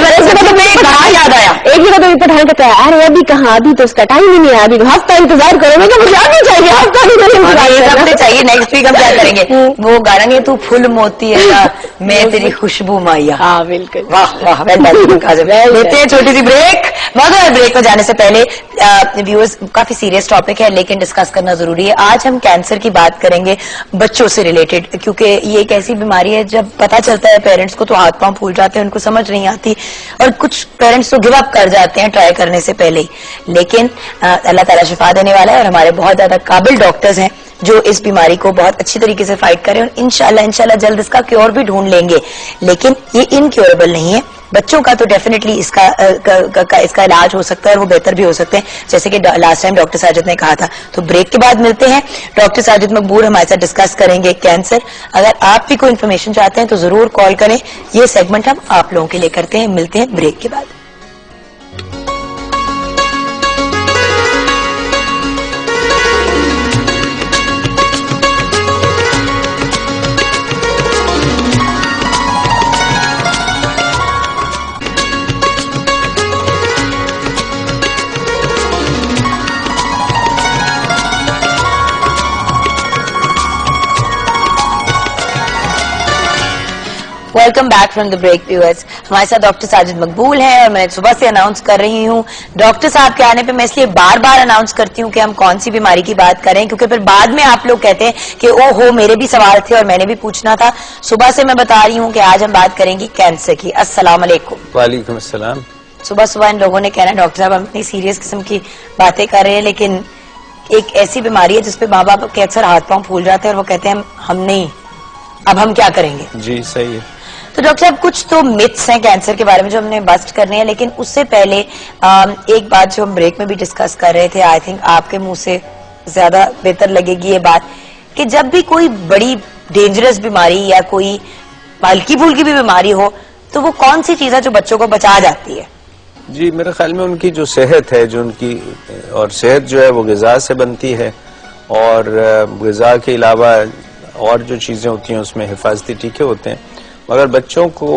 याद आया एक जगह तो पठान कहता है अरे अभी कहाँ, अभी तो उसका टाइम ही नहीं है, अभी हफ्ता इंतजार करो। मुझे आनी चाहिए, हफ्ता नहीं चाहिए। नेक्स्ट वीक हम क्या करेंगे, वो गाना नहीं है तू फुल मोती है ना मैं तेरी खुशबू माया। हाँ बिल्कुल, वाह वाह। लेते हैं छोटी सी ब्रेक। मगर ब्रेक में जाने से पहले व्यूअर्स काफी सीरियस टॉपिक है लेकिन डिस्कस करना जरूरी है। आज हम कैंसर की बात करेंगे बच्चों से रिलेटेड, क्योंकि ये एक ऐसी बीमारी है जब पता चलता है पेरेंट्स को तो हाथ पांव फूल जाते हैं, उनको समझ नहीं आती और कुछ पेरेंट्स तो गिव अप कर जाते हैं ट्राई करने से पहले ही। लेकिन अल्लाह ताला शिफा देने वाला है और हमारे बहुत ज्यादा काबिल डॉक्टर्स हैं जो इस बीमारी को बहुत अच्छी तरीके से फाइट करें और इंशाल्लाह जल्द इसका क्योर भी ढूंढ लेंगे। लेकिन ये इनक्योरेबल नहीं है। बच्चों का तो डेफिनेटली इसका इलाज हो सकता है और वो बेहतर भी हो सकते हैं, जैसे कि लास्ट टाइम डॉक्टर साजिद ने कहा था। तो ब्रेक के बाद मिलते हैं। डॉक्टर साजिद मकबूल हमारे साथ डिस्कस करेंगे कैंसर। अगर आप भी कोई इन्फॉर्मेशन चाहते हैं तो जरूर कॉल करें। ये सेगमेंट हम आप लोगों के लिए करते हैं। मिलते हैं ब्रेक के बाद। Welcome back from the break viewers. हमारे साथ डॉक्टर साजिद मकबूल हैं और मैं सुबह से अनाउंस कर रही हूँ। डॉक्टर साहब के आने पे मैं इसलिए बार बार अनाउंस करती हूँ कि हम कौन सी बीमारी की बात करें, क्योंकि फिर बाद में आप लोग कहते हैं कि ओहो मेरे भी सवाल थे और मैंने भी पूछना था। सुबह से मैं बता रही हूँ कि आज हम बात करेंगे कैंसर की। अस्सलाम वालेकुम। वालेकुम अस्सलाम। सुबह सुबह इन लोगों ने कहना डॉक्टर साहब हम इतनी सीरियस किस्म की बातें कर रहे हैं, लेकिन एक ऐसी बीमारी है जिसपे माँ बाप के अक्सर हाथ पांव फूल जाते हैं और वो कहते हैं हम नहीं, अब हम क्या करेंगे। जी सही है। तो डॉक्टर साहब कुछ तो मिथ्स हैं कैंसर के बारे में जो हमने बस्ट करने हैं, लेकिन उससे पहले एक बात जो हम ब्रेक में भी डिस्कस कर रहे थे, आई थिंक आपके मुंह से ज्यादा बेहतर लगेगी ये बात, कि जब भी कोई बड़ी डेंजरस बीमारी या कोई हल्की फुल्की भी बीमारी हो तो वो कौन सी चीज है जो बच्चों को बचा जाती है। जी मेरे ख्याल में उनकी जो सेहत है, जो उनकी और सेहत जो है वो ग़िज़ा से बनती है और ग़िज़ा के अलावा और जो चीजें होती हैं उसमें हिफाजती टीके होते हैं, मगर बच्चों को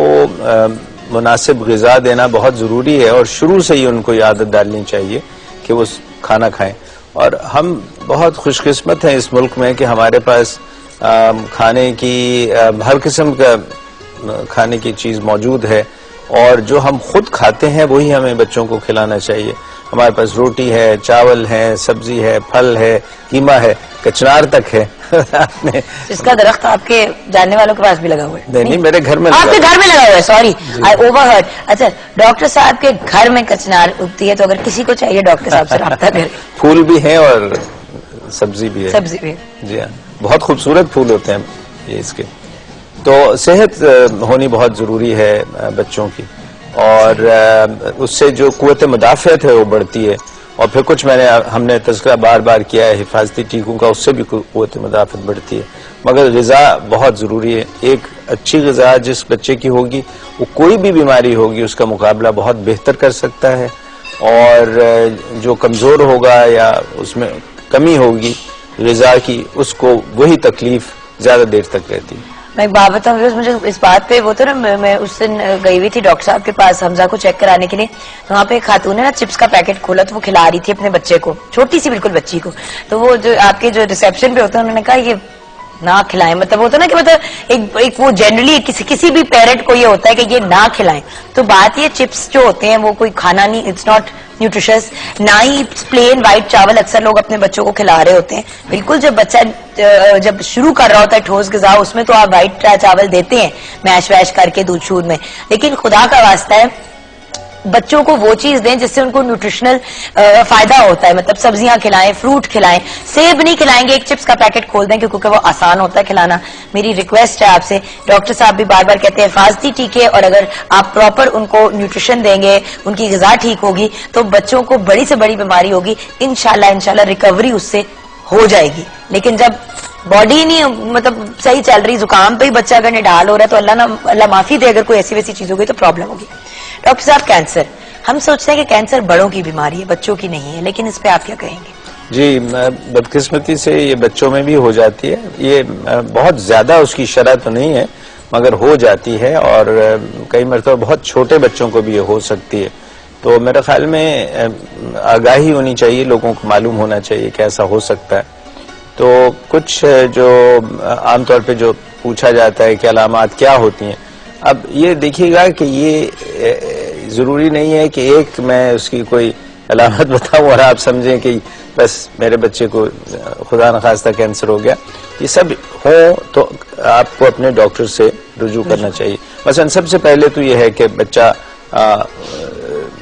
मुनासिब ग़िज़ा देना बहुत ज़रूरी है और शुरू से ही उनको ये आदत डालनी चाहिए कि वो खाना खाएं। और हम बहुत खुशकिस्मत हैं इस मुल्क में कि हमारे पास खाने की हर किस्म का खाने की चीज़ मौजूद है और जो हम खुद खाते हैं वही हमें बच्चों को खिलाना चाहिए। हमारे पास रोटी है, चावल है, सब्जी है, फल है, कीमा है, कचनार तक है। आपने इसका दरख्त आपके जानने वालों के पास भी लगा हुआ है? नहीं, मेरे घर में आपके घर में लगा हुआ है, सॉरी आई ओवरहर्ड। अच्छा, डॉक्टर साहब के घर में कचनार उगती है, तो अगर किसी को चाहिए डॉक्टर साहब से राब्ता करें। फूल भी है और सब्जी भी है। सब्जी भी। जी हाँ, बहुत खूबसूरत फूल होते हैं ये इसके। तो सेहत होनी बहुत जरूरी है बच्चों की, और उससे जो कुव्वत मुदाफ़अत है वो बढ़ती है। और फिर कुछ हमने तज़किरा बार बार किया है हिफाजती टीकों का, उससे भी कुव्वत मुदाफ़अत बढ़ती है। मगर ग़िज़ा बहुत ज़रूरी है। एक अच्छी ग़िज़ा जिस बच्चे की होगी, वो कोई भी बीमारी होगी उसका मुकाबला बहुत बेहतर कर सकता है, और जो कमज़ोर होगा या उसमें कमी होगी ग़िज़ा की, उसको वही तकलीफ ज़्यादा देर तक रहती है। मैं एक बात बताऊँ, मुझे इस बात पे वो तो ना, मैं उस दिन गई हुई थी डॉक्टर साहब के पास हमजा को चेक कराने के लिए। तो वहाँ पे एक खातून ने ना चिप्स का पैकेट खोला, तो वो खिला रही थी अपने बच्चे को, छोटी सी बिल्कुल बच्ची को। तो वो जो आपके जो रिसेप्शन पे होते हैं, उन्होंने कहा ये ना खिलाएं, मतलब होता है ना कि मतलब एक वो जनरली किसी भी पेरेंट को ये होता है कि ये ना खिलाएं। तो बात ये चिप्स जो होते हैं वो कोई खाना नहीं, इट्स नॉट न्यूट्रिशियस, ना ही प्लेन व्हाइट चावल अक्सर लोग अपने बच्चों को खिला रहे होते हैं। बिल्कुल जब बच्चा जब शुरू कर रहा होता है ठोस ग़िज़ा, उसमें तो आप व्हाइट चावल देते हैं मैश वैश करके दूध शूद में, लेकिन खुदा का वास्ता है बच्चों को वो चीज दें जिससे उनको न्यूट्रिशनल फायदा होता है। मतलब सब्जियां खिलाएं, फ्रूट खिलाएं, सेब नहीं खिलाएंगे एक चिप्स का पैकेट खोल दें क्योंकि वो आसान होता है खिलाना। मेरी रिक्वेस्ट है आपसे, डॉक्टर साहब भी बार बार कहते हैं हिफाजती टीके, और अगर आप प्रॉपर उनको न्यूट्रिशन देंगे, उनकी ग़िज़ा ठीक होगी, तो बच्चों को बड़ी से बड़ी बीमारी होगी इंशाल्लाह रिकवरी उससे हो जाएगी। लेकिन जब बॉडी नहीं मतलब सही चल रही, जुकाम पे ही बच्चा अगर निडाल हो रहा है, तो अल्लाह माफी दे, अगर कोई ऐसी वैसी चीज हो गई तो प्रॉब्लम होगी। डॉक्टर साहब, कैंसर, हम सोचते हैं कि कैंसर बड़ों की बीमारी है, बच्चों की नहीं है, लेकिन इस पे आप क्या कहेंगे? जी, बदकिस्मती से ये बच्चों में भी हो जाती है। ये बहुत ज्यादा उसकी शरह तो नहीं है, मगर हो जाती है, और कई मरतबा बहुत छोटे बच्चों को भी ये हो सकती है। तो मेरे ख्याल में आगाही होनी चाहिए, लोगों को मालूम होना चाहिए कि ऐसा हो सकता है। तो कुछ जो आमतौर पे जो पूछा जाता है कि अलामात क्या होती हैं, अब ये देखिएगा कि ये जरूरी नहीं है कि एक मैं उसकी कोई अलामत बताऊं और आप समझें कि बस मेरे बच्चे को खुदा न खास्ता कैंसर हो गया। ये सब हो तो आपको अपने डॉक्टर से रुजू करना चाहिए। मसलन सबसे पहले तो ये है कि बच्चा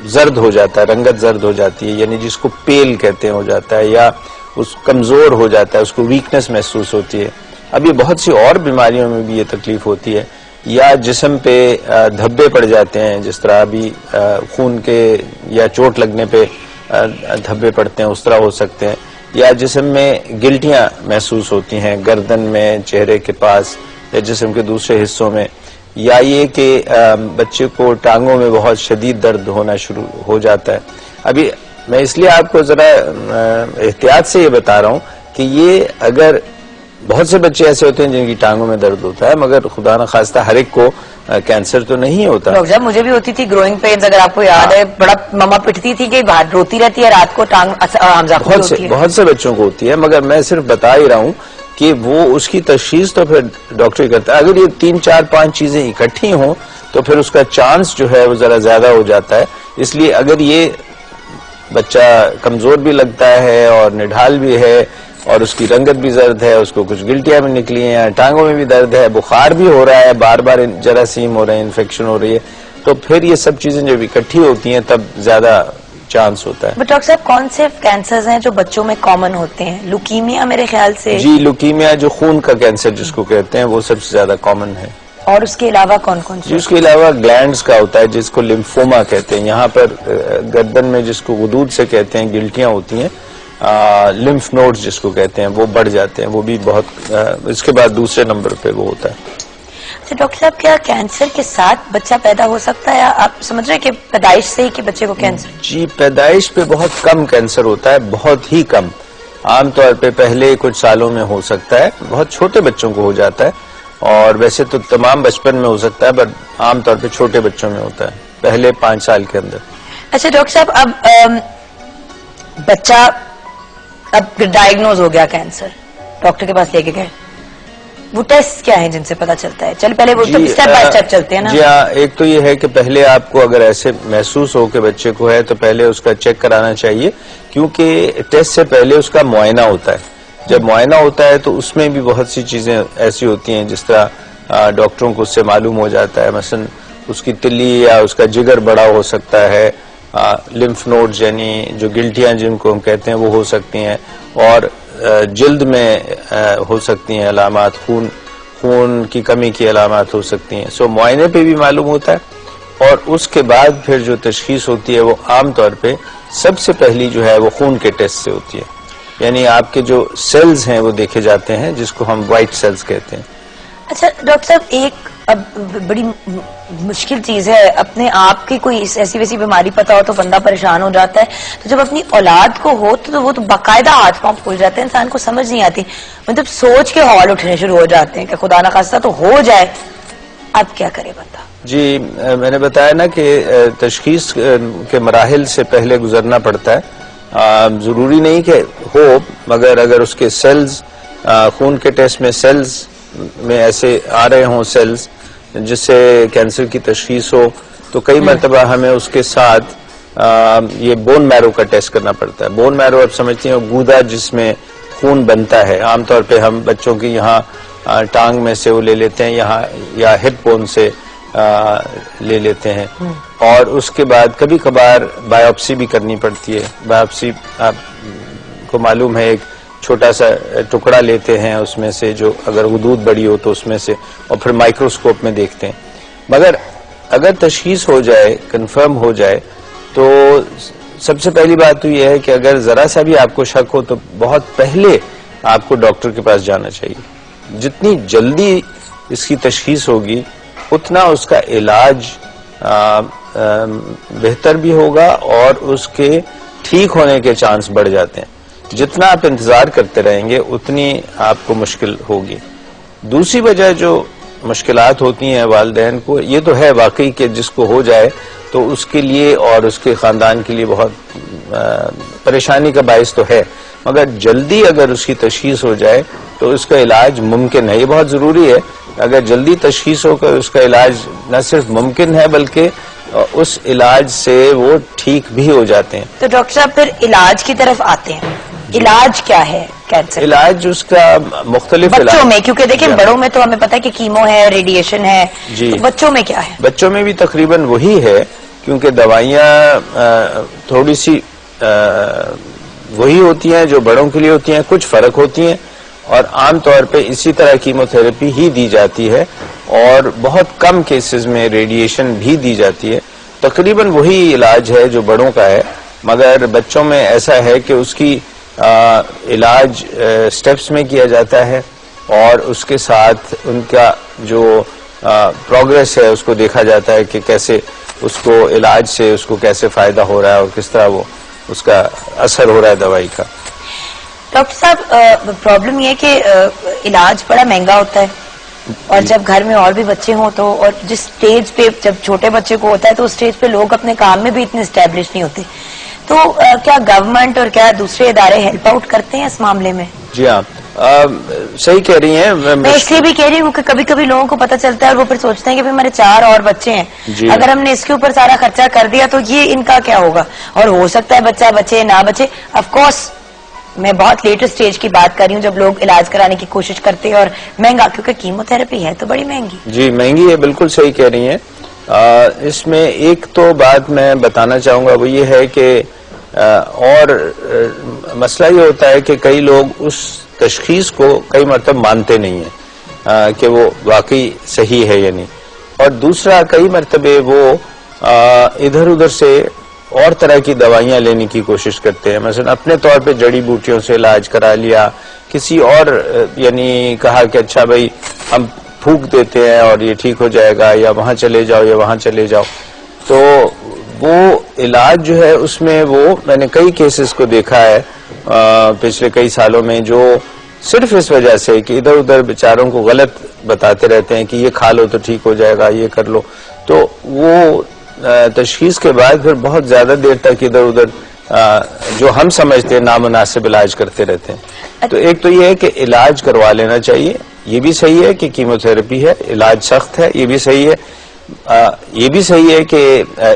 जर्द हो जाता है, रंगत जर्द हो जाती है, यानी जिसको पेल कहते हैं हो जाता है, या उस कमजोर हो जाता है, उसको वीकनेस महसूस होती है। अब ये बहुत सी और बीमारियों में भी ये तकलीफ होती है, या जिस्म पे धब्बे पड़ जाते हैं, जिस तरह अभी खून के या चोट लगने पे धब्बे पड़ते हैं, उस तरह हो सकते हैं, या जिस्म में गिल्टियां महसूस होती हैं, गर्दन में, चेहरे के पास, या जिस्म के दूसरे हिस्सों में, या ये कि बच्चे को टांगों में बहुत शदीद दर्द होना शुरू हो जाता है। अभी मैं इसलिए आपको जरा एहतियात से ये बता रहा हूं कि ये अगर बहुत से बच्चे ऐसे होते हैं जिनकी टांगों में दर्द होता है, मगर खुदा न खास्ता हर एक को कैंसर तो नहीं होता। डॉक्टर साहब, मुझे भी होती थी ग्रोइंग पेन्स, अगर आपको याद है, बड़ा मम्मा पिटती थी कि बाहर रोती रहती है रात को, टांग बहुत से बच्चों को होती है, मगर मैं सिर्फ बता ही रहा हूं कि वो उसकी तशखीस तो फिर डॉक्टर ही करता है। अगर ये 3, 4, 5 चीजें इकट्ठी हों तो फिर उसका चांस जो है वो जरा ज्यादा हो जाता है। इसलिए अगर ये बच्चा कमजोर भी लगता है और निढाल भी है और उसकी रंगत भी जर्द है, उसको कुछ गिल्टियां भी निकली हैं, टांगों में भी दर्द है, बुखार भी हो रहा है, बार बार जरासीम हो रहे हैं, इन्फेक्शन हो रही है, तो फिर ये सब चीजें जब इकट्ठी होती हैं तब ज्यादा चांस होता है। बट डॉक्टर साहब, कौन से कैंसर हैं जो बच्चों में कॉमन होते हैं? लुकीमिया मेरे ख्याल से। जी, लुकीमिया जो खून का कैंसर जिसको कहते हैं, वो सबसे ज्यादा कॉमन है। और उसके अलावा कौन कौन से? उसके अलावा ग्लैंड्स का होता है जिसको लिम्फोमा कहते हैं। यहाँ पर गर्दन में जिसको गुदूद से कहते हैं गिल्टियां होती हैं, लिम्फ नोड्स जिसको कहते हैं, वो बढ़ जाते हैं, वो भी बहुत इसके बाद दूसरे नंबर पे वो होता है। तो डॉक्टर साहब, क्या कैंसर के साथ बच्चा पैदा हो सकता है, या आप समझ रहे हैं कि पैदाइश से ही कि बच्चे को कैंसर? जी, पैदाइश पे बहुत कम कैंसर होता है, बहुत ही कम। आमतौर पे पहले कुछ सालों में हो सकता है, बहुत छोटे बच्चों को हो जाता है, और वैसे तो तमाम बचपन में हो सकता है, बट आमतौर पे छोटे बच्चों में होता है, पहले 5 साल के अंदर। अच्छा डॉक्टर साहब, अब बच्चा अब डायग्नोज हो गया कैंसर, डॉक्टर के पास लेके गए, वो टेस्ट क्या है जिनसे पता चलता है? चलिए पहले वो तो स्टेप बाय स्टेप चलते हैं ना। जी हाँ, एक तो ये है कि पहले आपको अगर ऐसे महसूस हो कि बच्चे को है तो पहले उसका चेक कराना चाहिए, क्योंकि टेस्ट से पहले उसका मुआयना होता है। जब मुआयना होता है तो उसमें भी बहुत सी चीजें ऐसी होती हैं जिस तरह डॉक्टरों को उससे मालूम हो जाता है, मसलन उसकी तिल्ली या उसका जिगर बड़ा हो सकता है, लिम्फ नोड्स यानी जो गिल्टियां जिनको हम कहते हैं वो हो सकती हैं, और जिल्द में हो सकती हैं अलामात, खून की कमी की अलामात हो सकती हैं। सो मुआयने पे भी मालूम होता है, और उसके बाद फिर जो तशखीस होती है वो आमतौर पे सबसे पहली जो है वो खून के टेस्ट से होती है, यानी आपके जो सेल्स हैं वो देखे जाते हैं जिसको हम व्हाइट सेल्स कहते हैं। अच्छा डॉक्टर साहब, एक अब बड़ी मुश्किल चीज है, अपने आप की कोई ऐसी वैसी बीमारी पता हो तो बंदा परेशान हो जाता है, तो जब अपनी औलाद को हो तो वो तो बाकायदा हाथ पांव फूल जाते हैं, इंसान को समझ नहीं आती, मतलब सोच के हौल उठने शुरू हो जाते हैं कि खुदा ना खास्ता तो हो जाए, अब क्या करे बंदा? जी, मैंने बताया ना कि तशखीस के मराहिल से पहले गुजरना पड़ता है। जरूरी नहीं कि हो, मगर अगर उसके सेल्स खून के टेस्ट में सेल्स में ऐसे आ रहे हों सेल्स जिससे कैंसर की तशखीस हो, तो कई मरतबा हमें उसके साथ ये बोन मैरो का टेस्ट करना पड़ता है। बोन मैरो आप समझती हैं गूदा जिसमें खून बनता है, आमतौर पे हम बच्चों की यहाँ टांग में से वो ले लेते हैं, यहाँ या हिप बोन से ले लेते हैं, और उसके बाद कभी कभार बायोप्सी भी करनी पड़ती है। बायोप्सी आपको मालूम है, एक छोटा सा टुकड़ा लेते हैं उसमें से, जो अगर गुदूद बड़ी हो तो उसमें से, और फिर माइक्रोस्कोप में देखते हैं। मगर अगर तशखीस हो जाए, कंफर्म हो जाए, तो सबसे पहली बात तो यह है कि अगर जरा सा भी आपको शक हो तो बहुत पहले आपको डॉक्टर के पास जाना चाहिए। जितनी जल्दी इसकी तशखीस होगी उतना उसका इलाज बेहतर भी होगा और उसके ठीक होने के चांस बढ़ जाते हैं। जितना आप इंतजार करते रहेंगे उतनी आपको मुश्किल होगी। दूसरी वजह जो मुश्किलात होती हैं वालिदैन को, ये तो है वाकई कि जिसको हो जाए तो उसके लिए और उसके खानदान के लिए बहुत परेशानी का बायस तो है, मगर जल्दी अगर उसकी तशखीस हो जाए तो उसका इलाज मुमकिन है। ये बहुत जरूरी है, अगर जल्दी तशखीस होकर उसका इलाज न सिर्फ मुमकिन है बल्कि उस इलाज से वो ठीक भी हो जाते हैं। तो डॉक्टर साहब फिर इलाज की तरफ आते हैं, इलाज क्या है कैंसर? इलाज उसका मुख्तलिफ बच्चों में, क्योंकि देखिए बड़ों में तो हमें पता है कि कीमो है, रेडिएशन है, जी, तो बच्चों में क्या है? बच्चों में भी तकरीबन वही है, क्योंकि दवाइयाँ थोड़ी सी वही होती हैं जो बड़ों के लिए होती हैं, कुछ फर्क होती हैं, और आमतौर पे इसी तरह कीमोथेरेपी ही दी जाती है, और बहुत कम केसेस में रेडिएशन भी दी जाती है। तकरीबन वही इलाज है जो बड़ों का है, मगर बच्चों में ऐसा है कि उसकी इलाज स्टेप्स में किया जाता है, और उसके साथ उनका जो प्रोग्रेस है उसको देखा जाता है कि कैसे उसको इलाज से उसको कैसे फायदा हो रहा है और किस तरह वो उसका असर हो रहा है दवाई का। डॉक्टर साहब, प्रॉब्लम ये है कि इलाज बड़ा महंगा होता है, और जब घर में और भी बच्चे हों तो, और जिस स्टेज पे जब छोटे बच्चे को होता है तो उस स्टेज पे लोग अपने काम में भी इतने स्टैब्लिश नहीं होते, तो क्या गवर्नमेंट और क्या दूसरे इदारे हेल्प आउट करते हैं इस मामले में? जी हाँ, सही कह रही हैं। मैं इसलिए भी कह रही हूँ कि कभी कभी लोगों को पता चलता है और वो फिर सोचते हैं कि हमारे 4 और बच्चे हैं, अगर हमने इसके ऊपर सारा खर्चा कर दिया तो ये इनका क्या होगा, और हो सकता है बच्चा बचे ना बचे। ऑफ कोर्स मैं बहुत लेटेस्ट स्टेज की बात कर रही हूँ जब लोग इलाज कराने की कोशिश करते हैं, और महंगा, क्योंकि कीमोथेरेपी है तो बड़ी महंगी। जी महंगी है, बिल्कुल सही कह रही हैं। इसमें एक तो बात मैं बताना चाहूंगा, वो ये है कि और मसला ये होता है कि कई लोग उस तशखीस को कई मरतब मानते नहीं है कि वो वाकई सही है या नहीं, और दूसरा कई मरतबे वो इधर उधर से और तरह की दवाइयां लेने की कोशिश करते हैं। मसलन अपने तौर पे जड़ी बूटियों से इलाज करा लिया, किसी और यानी कहा कि अच्छा भाई हम फूंक देते हैं और ये ठीक हो जाएगा, या वहां चले जाओ या वहां चले जाओ, तो वो इलाज जो है उसमें वो मैंने कई केसेस को देखा है पिछले कई सालों में, जो सिर्फ इस वजह से कि इधर उधर बेचारों को गलत बताते रहते हैं कि ये खा लो तो ठीक हो जाएगा, ये कर लो, तो वो तशखीस के बाद फिर बहुत ज्यादा देर तक इधर उधर जो हम समझते हैं नामुनासिब इलाज करते रहते हैं। तो एक तो ये है कि इलाज करवा लेना चाहिए, ये भी सही है कि कीमोथेरेपी है, इलाज सख्त है, ये भी सही है। ये भी सही है कि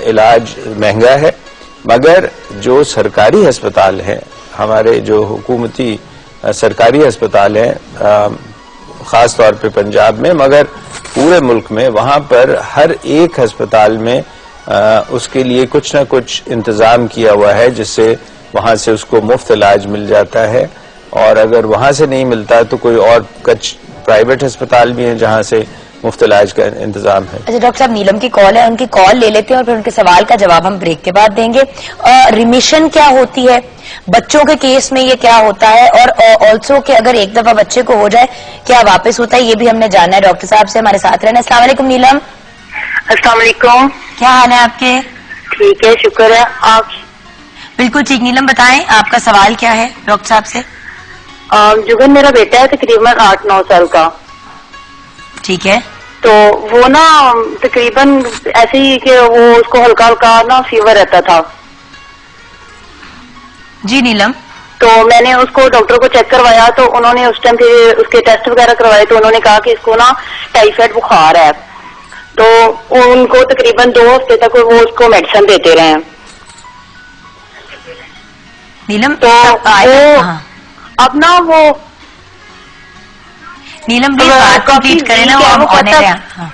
इलाज महंगा है, मगर जो सरकारी अस्पताल है, हमारे जो हुकूमती सरकारी अस्पताल है, खास तौर पे पंजाब में, मगर पूरे मुल्क में, वहां पर हर एक अस्पताल में उसके लिए कुछ ना कुछ इंतजाम किया हुआ है, जिससे वहां से उसको मुफ्त इलाज मिल जाता है। और अगर वहां से नहीं मिलता तो कोई और कुछ प्राइवेट अस्पताल भी हैं जहां से मुफ्त इलाज का इंतजाम है। अच्छा डॉक्टर साहब, नीलम की कॉल है, उनकी कॉल ले लेते हैं और फिर उनके सवाल का जवाब हम ब्रेक के बाद देंगे। रिमिशन क्या होती है, बच्चों के केस में ये क्या होता है, और ऑल्सो कि अगर एक दफा बच्चे को हो जाए क्या वापस होता है, ये भी हमने जानना है। डॉक्टर साहब से हमारे साथ रहना। अस्सलाम वालेकुम नीलम। अस्सलाम वालेकुम। क्या हाल है आपके? ठीक है, शुक्र है। आप? बिल्कुल ठीक। नीलम बताएं आपका सवाल क्या है डॉक्टर साहब से? जुगन, मेरा बेटा है तकरीबन 8-9 साल का। ठीक है। तो वो ना तकरीबन ऐसे ही कि वो उसको हल्का हल्का ना फीवर रहता था। जी नीलम। तो मैंने उसको डॉक्टर को चेक करवाया, तो उन्होंने उस टाइम फिर उसके टेस्ट वगैरह करवाए, तो उन्होंने कहा कि इसको ना टाइफाइड बुखार है। तो उनको तकरीबन 2 हफ्ते तक वो उसको मेडिसिन देते रहे। नीलम तो हाँ। अब ना वो नीलम प्लीज बात कंप्लीट करें ना, वो हम होने रहे। हाँ।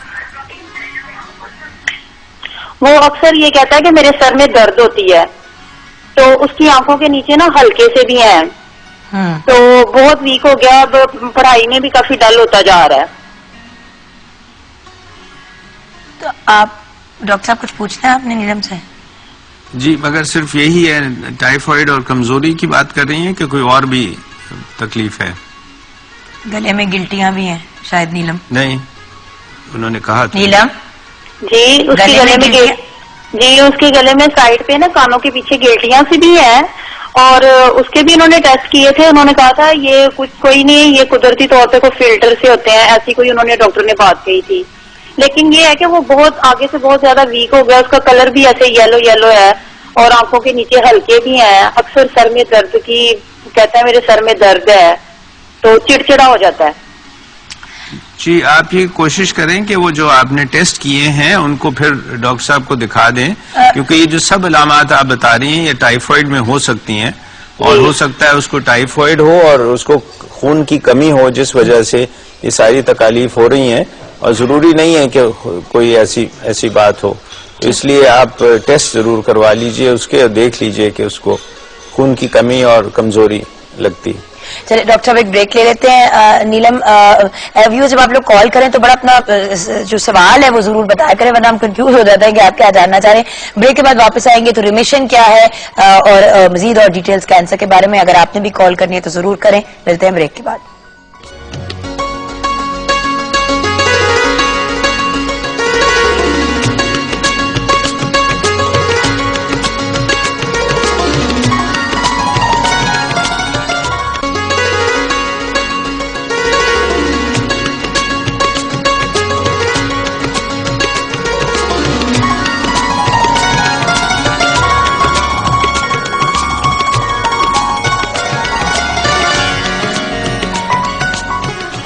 वो अक्सर ये कहता है कि मेरे सर में दर्द होती है, तो उसकी आंखों के नीचे ना हल्के से भी हैं, तो बहुत वीक हो गया। अब पढ़ाई में भी काफी डल होता जा रहा है। तो आप डॉक्टर साहब कुछ पूछना है आपने नीलम से? जी, मगर सिर्फ यही है, टाइफाइड और कमजोरी की बात कर रही हैं कि कोई और भी तकलीफ है? गले में गिल्टियां भी हैं शायद नीलम। नहीं, उन्होंने कहा था। नीलम जी, उसके गले में उसके गले में साइड पे ना कानों के पीछे गिल्टियां सी भी है, और उसके भी उन्होंने टेस्ट किए थे। उन्होंने कहा था ये कुछ कोई नहीं, ये कुदरती तौर पे कोई फिल्टर से होते हैं, ऐसी कोई उन्होंने डॉक्टर ने बात कही थी। लेकिन ये है कि वो बहुत आगे से बहुत ज्यादा वीक हो गया, उसका कलर भी ऐसे येलो येलो है, और आंखों के नीचे हल्के भी हैं। अक्सर सर में दर्द की कहता है, मेरे सर में दर्द है, तो चिड़चिड़ा हो जाता है। जी, आप ये कोशिश करें कि वो जो आपने टेस्ट किए हैं उनको फिर डॉक्टर साहब को दिखा दें, क्योंकि ये जो सब अलामात आप बता रही हैं ये टाइफाइड में हो सकती हैं, और हो सकता है उसको टाइफाइड हो और उसको खून की कमी हो, जिस वजह से ये सारी तकालीफ हो रही हैं, और जरूरी नहीं है कि कोई ऐसी बात हो। तो इसलिए आप टेस्ट जरूर करवा लीजिए उसके, और देख लीजिए कि उसको खून की कमी और कमजोरी लगती है। चलिए डॉक्टर साहब एक ब्रेक ले लेते हैं। नीलम व्यूअर्स, जब आप लोग कॉल करें तो बड़ा अपना जो सवाल है वो जरूर बताया करें, वरना हम कंफ्यूज हो जाते हैं कि आप क्या जानना चाह रहे हैं। ब्रेक के बाद वापस आएंगे तो रिमिशन क्या है और मजीद और डिटेल्स कैंसर के बारे में अगर आपने भी कॉल करनी है तो जरूर करें। मिलते हैं ब्रेक के बाद।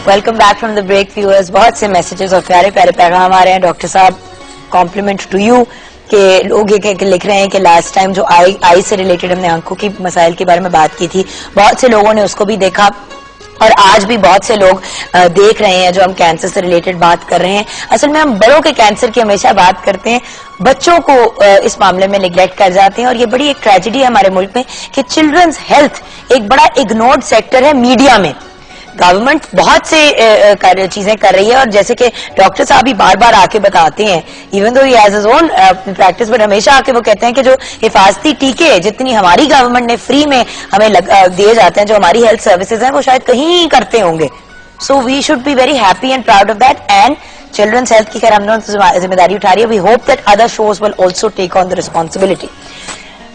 Welcome back from the break viewers. बहुत से मैसेजेस और प्यारे प्यारे पैगाम आ रहे हैं। डॉक्टर साहब, कॉम्प्लीमेंट टू यू कि लोग ये लिख रहे हैं कि लास्ट टाइम जो आई से रिलेटेड हमने आंखों की मसाइल के बारे में बात की थी, बहुत से लोगों ने उसको भी देखा, और आज भी बहुत से लोग देख रहे हैं जो हम कैंसर से रिलेटेड बात कर रहे हैं। असल में हम बड़ों के कैंसर की हमेशा बात करते हैं, बच्चों को इस मामले में निगलेक्ट कर जाते हैं, और ये बड़ी एक ट्रेजेडी है हमारे मुल्क में कि चिल्ड्रंस हेल्थ एक बड़ा इग्नोर्ड सेक्टर है मीडिया में। गवर्नमेंट बहुत से चीजें कर रही है, और जैसे कि डॉक्टर साहब भी बार बार आके बताते हैं, even though he has his own practice, but हमेशा आके वो कहते हैं कि जो हिफाजती टीके जितनी हमारी गवर्नमेंट ने फ्री में हमें दिए जाते हैं, जो हमारी हेल्थ सर्विसेज हैं, वो शायद कहीं करते होंगे। So we should be very happy and proud of that. And children's health की खैर हमने जिम्मेदारी उठा रही है। We hope that other shows will also take on the responsibility.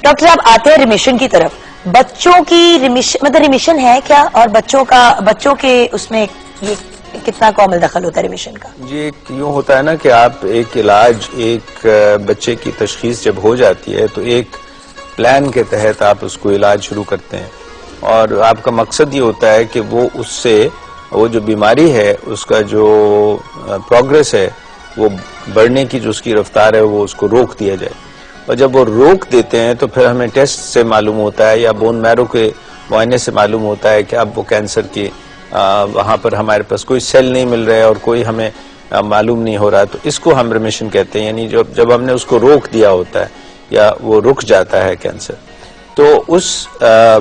Doctor साहब आते हैं रिमिशन की तरफ। बच्चों की रिमिशन है क्या, और बच्चों के उसमें ये कितना कॉमन दखल होता है रिमिशन का? जी, यूं होता है ना कि आप एक इलाज, एक बच्चे की तशखीस जब हो जाती है तो एक प्लान के तहत आप उसको इलाज शुरू करते हैं, और आपका मकसद ये होता है कि वो उससे वो जो बीमारी है उसका जो प्रोग्रेस है वो बढ़ने की जो उसकी रफ्तार है वो उसको रोक दिया जाए। और जब वो रोक देते हैं तो फिर हमें टेस्ट से मालूम होता है या बोन मैरो के मुआयने से मालूम होता है कि अब वो कैंसर की वहां पर हमारे पास कोई सेल नहीं मिल रहा है और कोई हमें मालूम नहीं हो रहा, तो इसको हम रिमिशन कहते हैं। यानी जब हमने उसको रोक दिया होता है या वो रुक जाता है कैंसर, तो उस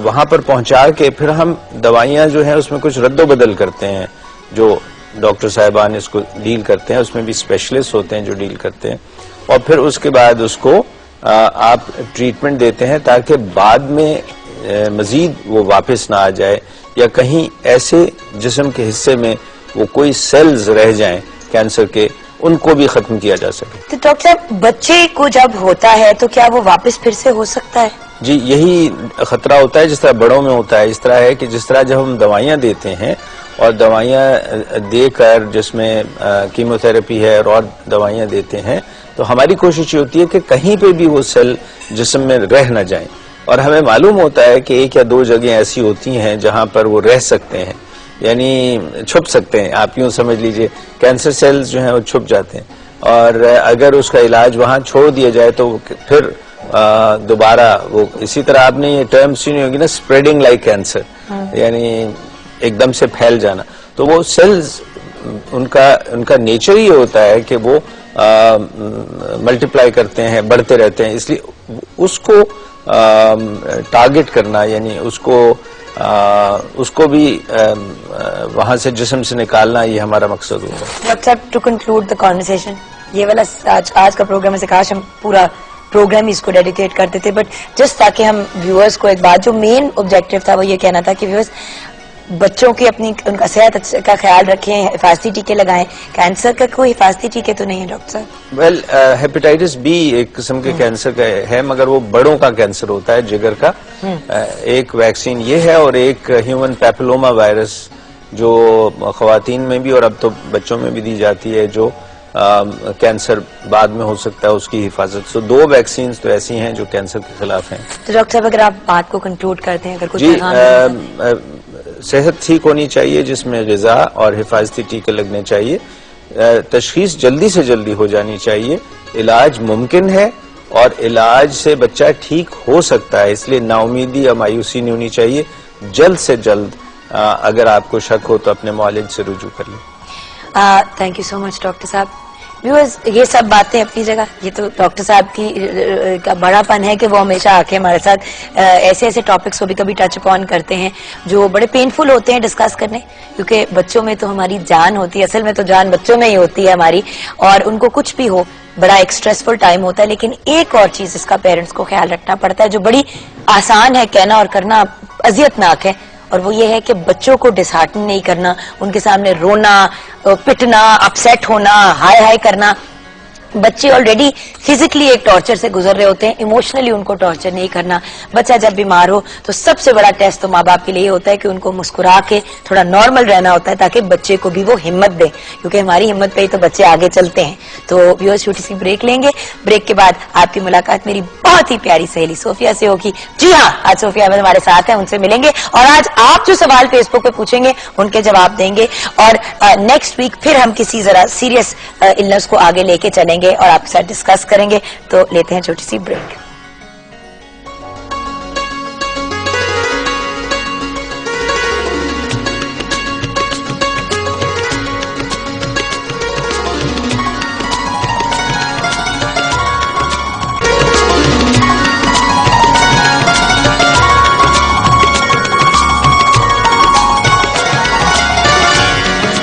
वहां पर पहुंचा के फिर हम दवाइयां जो है उसमें कुछ रद्दोबदल करते हैं। जो डॉक्टर साहिबान इसको डील करते हैं, उसमें भी स्पेशलिस्ट होते हैं जो डील करते हैं, और फिर उसके बाद उसको आप ट्रीटमेंट देते हैं ताकि बाद में मजीद वो वापस ना आ जाए या कहीं ऐसे जिस्म के हिस्से में वो कोई सेल्स रह जाएं कैंसर के, उनको भी खत्म किया जा सके। तो डॉक्टर साहब, बच्चे को जब होता है तो क्या वो वापस फिर से हो सकता है? जी, यही खतरा होता है जिस तरह बड़ों में होता है। इस तरह है कि जिस तरह जब हम दवाइयां देते हैं और दवाइयां देकर जिसमें कीमोथेरेपी है और दवाइयां देते हैं, तो हमारी कोशिश ये होती है कि कहीं पे भी वो सेल जिस्म में रह न जाएं। और हमें मालूम होता है कि एक या दो जगह ऐसी होती हैं जहां पर वो रह सकते हैं, यानी छुप सकते हैं। आप यूं समझ लीजिए कैंसर सेल्स जो हैं वो छुप जाते हैं, और अगर उसका इलाज वहां छोड़ दिया जाए तो फिर दोबारा वो इसी तरह आपने ये टर्म सुनी होगी ना, स्प्रेडिंग लाइक कैंसर, यानी एकदम से फैल जाना। तो वो सेल्स उनका नेचर ही होता है कि वो मल्टीप्लाई करते हैं, बढ़ते रहते हैं, इसलिए उसको टारगेट करना यानी उसको भी वहां से जिस्म से निकालना, ये हमारा मकसद होगा। डॉक्टर साहब, टू कंक्लूड द कॉन्वर्सेशन, ये वाला आज का प्रोग्राम है, काश हम पूरा प्रोग्राम इसको डेडिकेट करते थे, बट जस्ट ताकि हम व्यूअर्स को एक बात, जो मेन ऑब्जेक्टिव था वो ये कहना था कि व्यूअर्स बच्चों की उनका सेहत का ख्याल रखें, हिफाजती टीके लगाएं। कैंसर का कोई हिफाजती टीके तो नहीं है डॉक्टर साहब? वेल, हेपेटाइटिस बी एक किस्म के कैंसर का है, मगर वो बड़ों का कैंसर होता है, जिगर का। एक वैक्सीन ये है और एक ह्यूमन पैपिलोमा वायरस जो खवातीन में भी और अब तो बच्चों में भी दी जाती है, जो कैंसर बाद में हो सकता है उसकी हिफाजत। तो दो वैक्सीन तो ऐसी हैं जो कैंसर के खिलाफ हैं। तो डॉक्टर साहब, अगर आप बात को कंक्लूड करते हैं, अगर कुछ जी, सेहत ठीक होनी चाहिए जिसमें ग़िज़ा और हिफाजती टीके लगने चाहिए, तशखीस जल्दी से जल्दी हो जानी चाहिए, इलाज मुमकिन है और इलाज से बच्चा ठीक हो सकता है, इसलिए नाउमीदी या मायूसी नहीं होनी चाहिए। जल्द से जल्द अगर आपको शक हो तो अपने मुआलिज से रुजू कर लें। Thank you so much doctor साहब। व्यूअर्स, ये सब बातें अपनी जगह, ये तो डॉक्टर साहब की का बड़ापन है कि वो हमेशा आके हमारे साथ ऐसे ऐसे टॉपिक्स को भी कभी टच अपॉन करते हैं जो बड़े पेनफुल होते हैं डिस्कस करने, क्योंकि बच्चों में तो हमारी जान होती है, असल में तो जान बच्चों में ही होती है हमारी, और उनको कुछ भी हो बड़ा एक स्ट्रेसफुल टाइम होता है। लेकिन एक और चीज इसका पेरेंट्स को ख्याल रखना पड़ता है जो बड़ी आसान है कहना और करना अजियतनाक है, और वो ये है कि बच्चों को डिसहार्टन नहीं करना, उनके सामने रोना, पिटना, अपसेट होना, हाय हाय करना। बच्चे ऑलरेडी फिजिकली एक टॉर्चर से गुजर रहे होते हैं, इमोशनली उनको टॉर्चर नहीं करना। बच्चा जब बीमार हो तो सबसे बड़ा टेस्ट तो माँ बाप के लिए होता है कि उनको मुस्कुरा के थोड़ा नॉर्मल रहना होता है, ताकि बच्चे को भी वो हिम्मत दे, क्योंकि हमारी हिम्मत पे ही तो बच्चे आगे चलते हैं। तो व्यूअर्स, छोटी सी ब्रेक लेंगे, ब्रेक के बाद आपकी मुलाकात मेरी बहुत ही प्यारी सहेली सोफिया से होगी। जी हाँ, आज सोफिया अहमद हमारे साथ है, उनसे मिलेंगे और आज आप जो सवाल फेसबुक पे पूछेंगे उनके जवाब देंगे, और नेक्स्ट वीक फिर हम किसी जरा सीरियस इलनेस को आगे लेके चलेंगे और आपके साथ डिस्कस करेंगे। तो लेते हैं छोटी सी ब्रेक।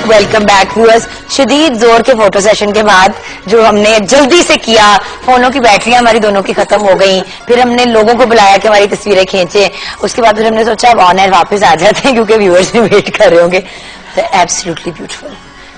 Welcome back viewers. शदीद जोर के फोटो सेशन के बाद जो हमने जल्दी से किया, फोनों की बैटरियां हमारी दोनों की खत्म हो गई, फिर हमने लोगों को बुलाया कि हमारी तस्वीरें खींचे, उसके बाद फिर हमने सोचा अब ऑन एयर वापस आ जाते हैं क्योंकि व्यूअर्स भी वेट कर रहे होंगे। Absolutely beautiful.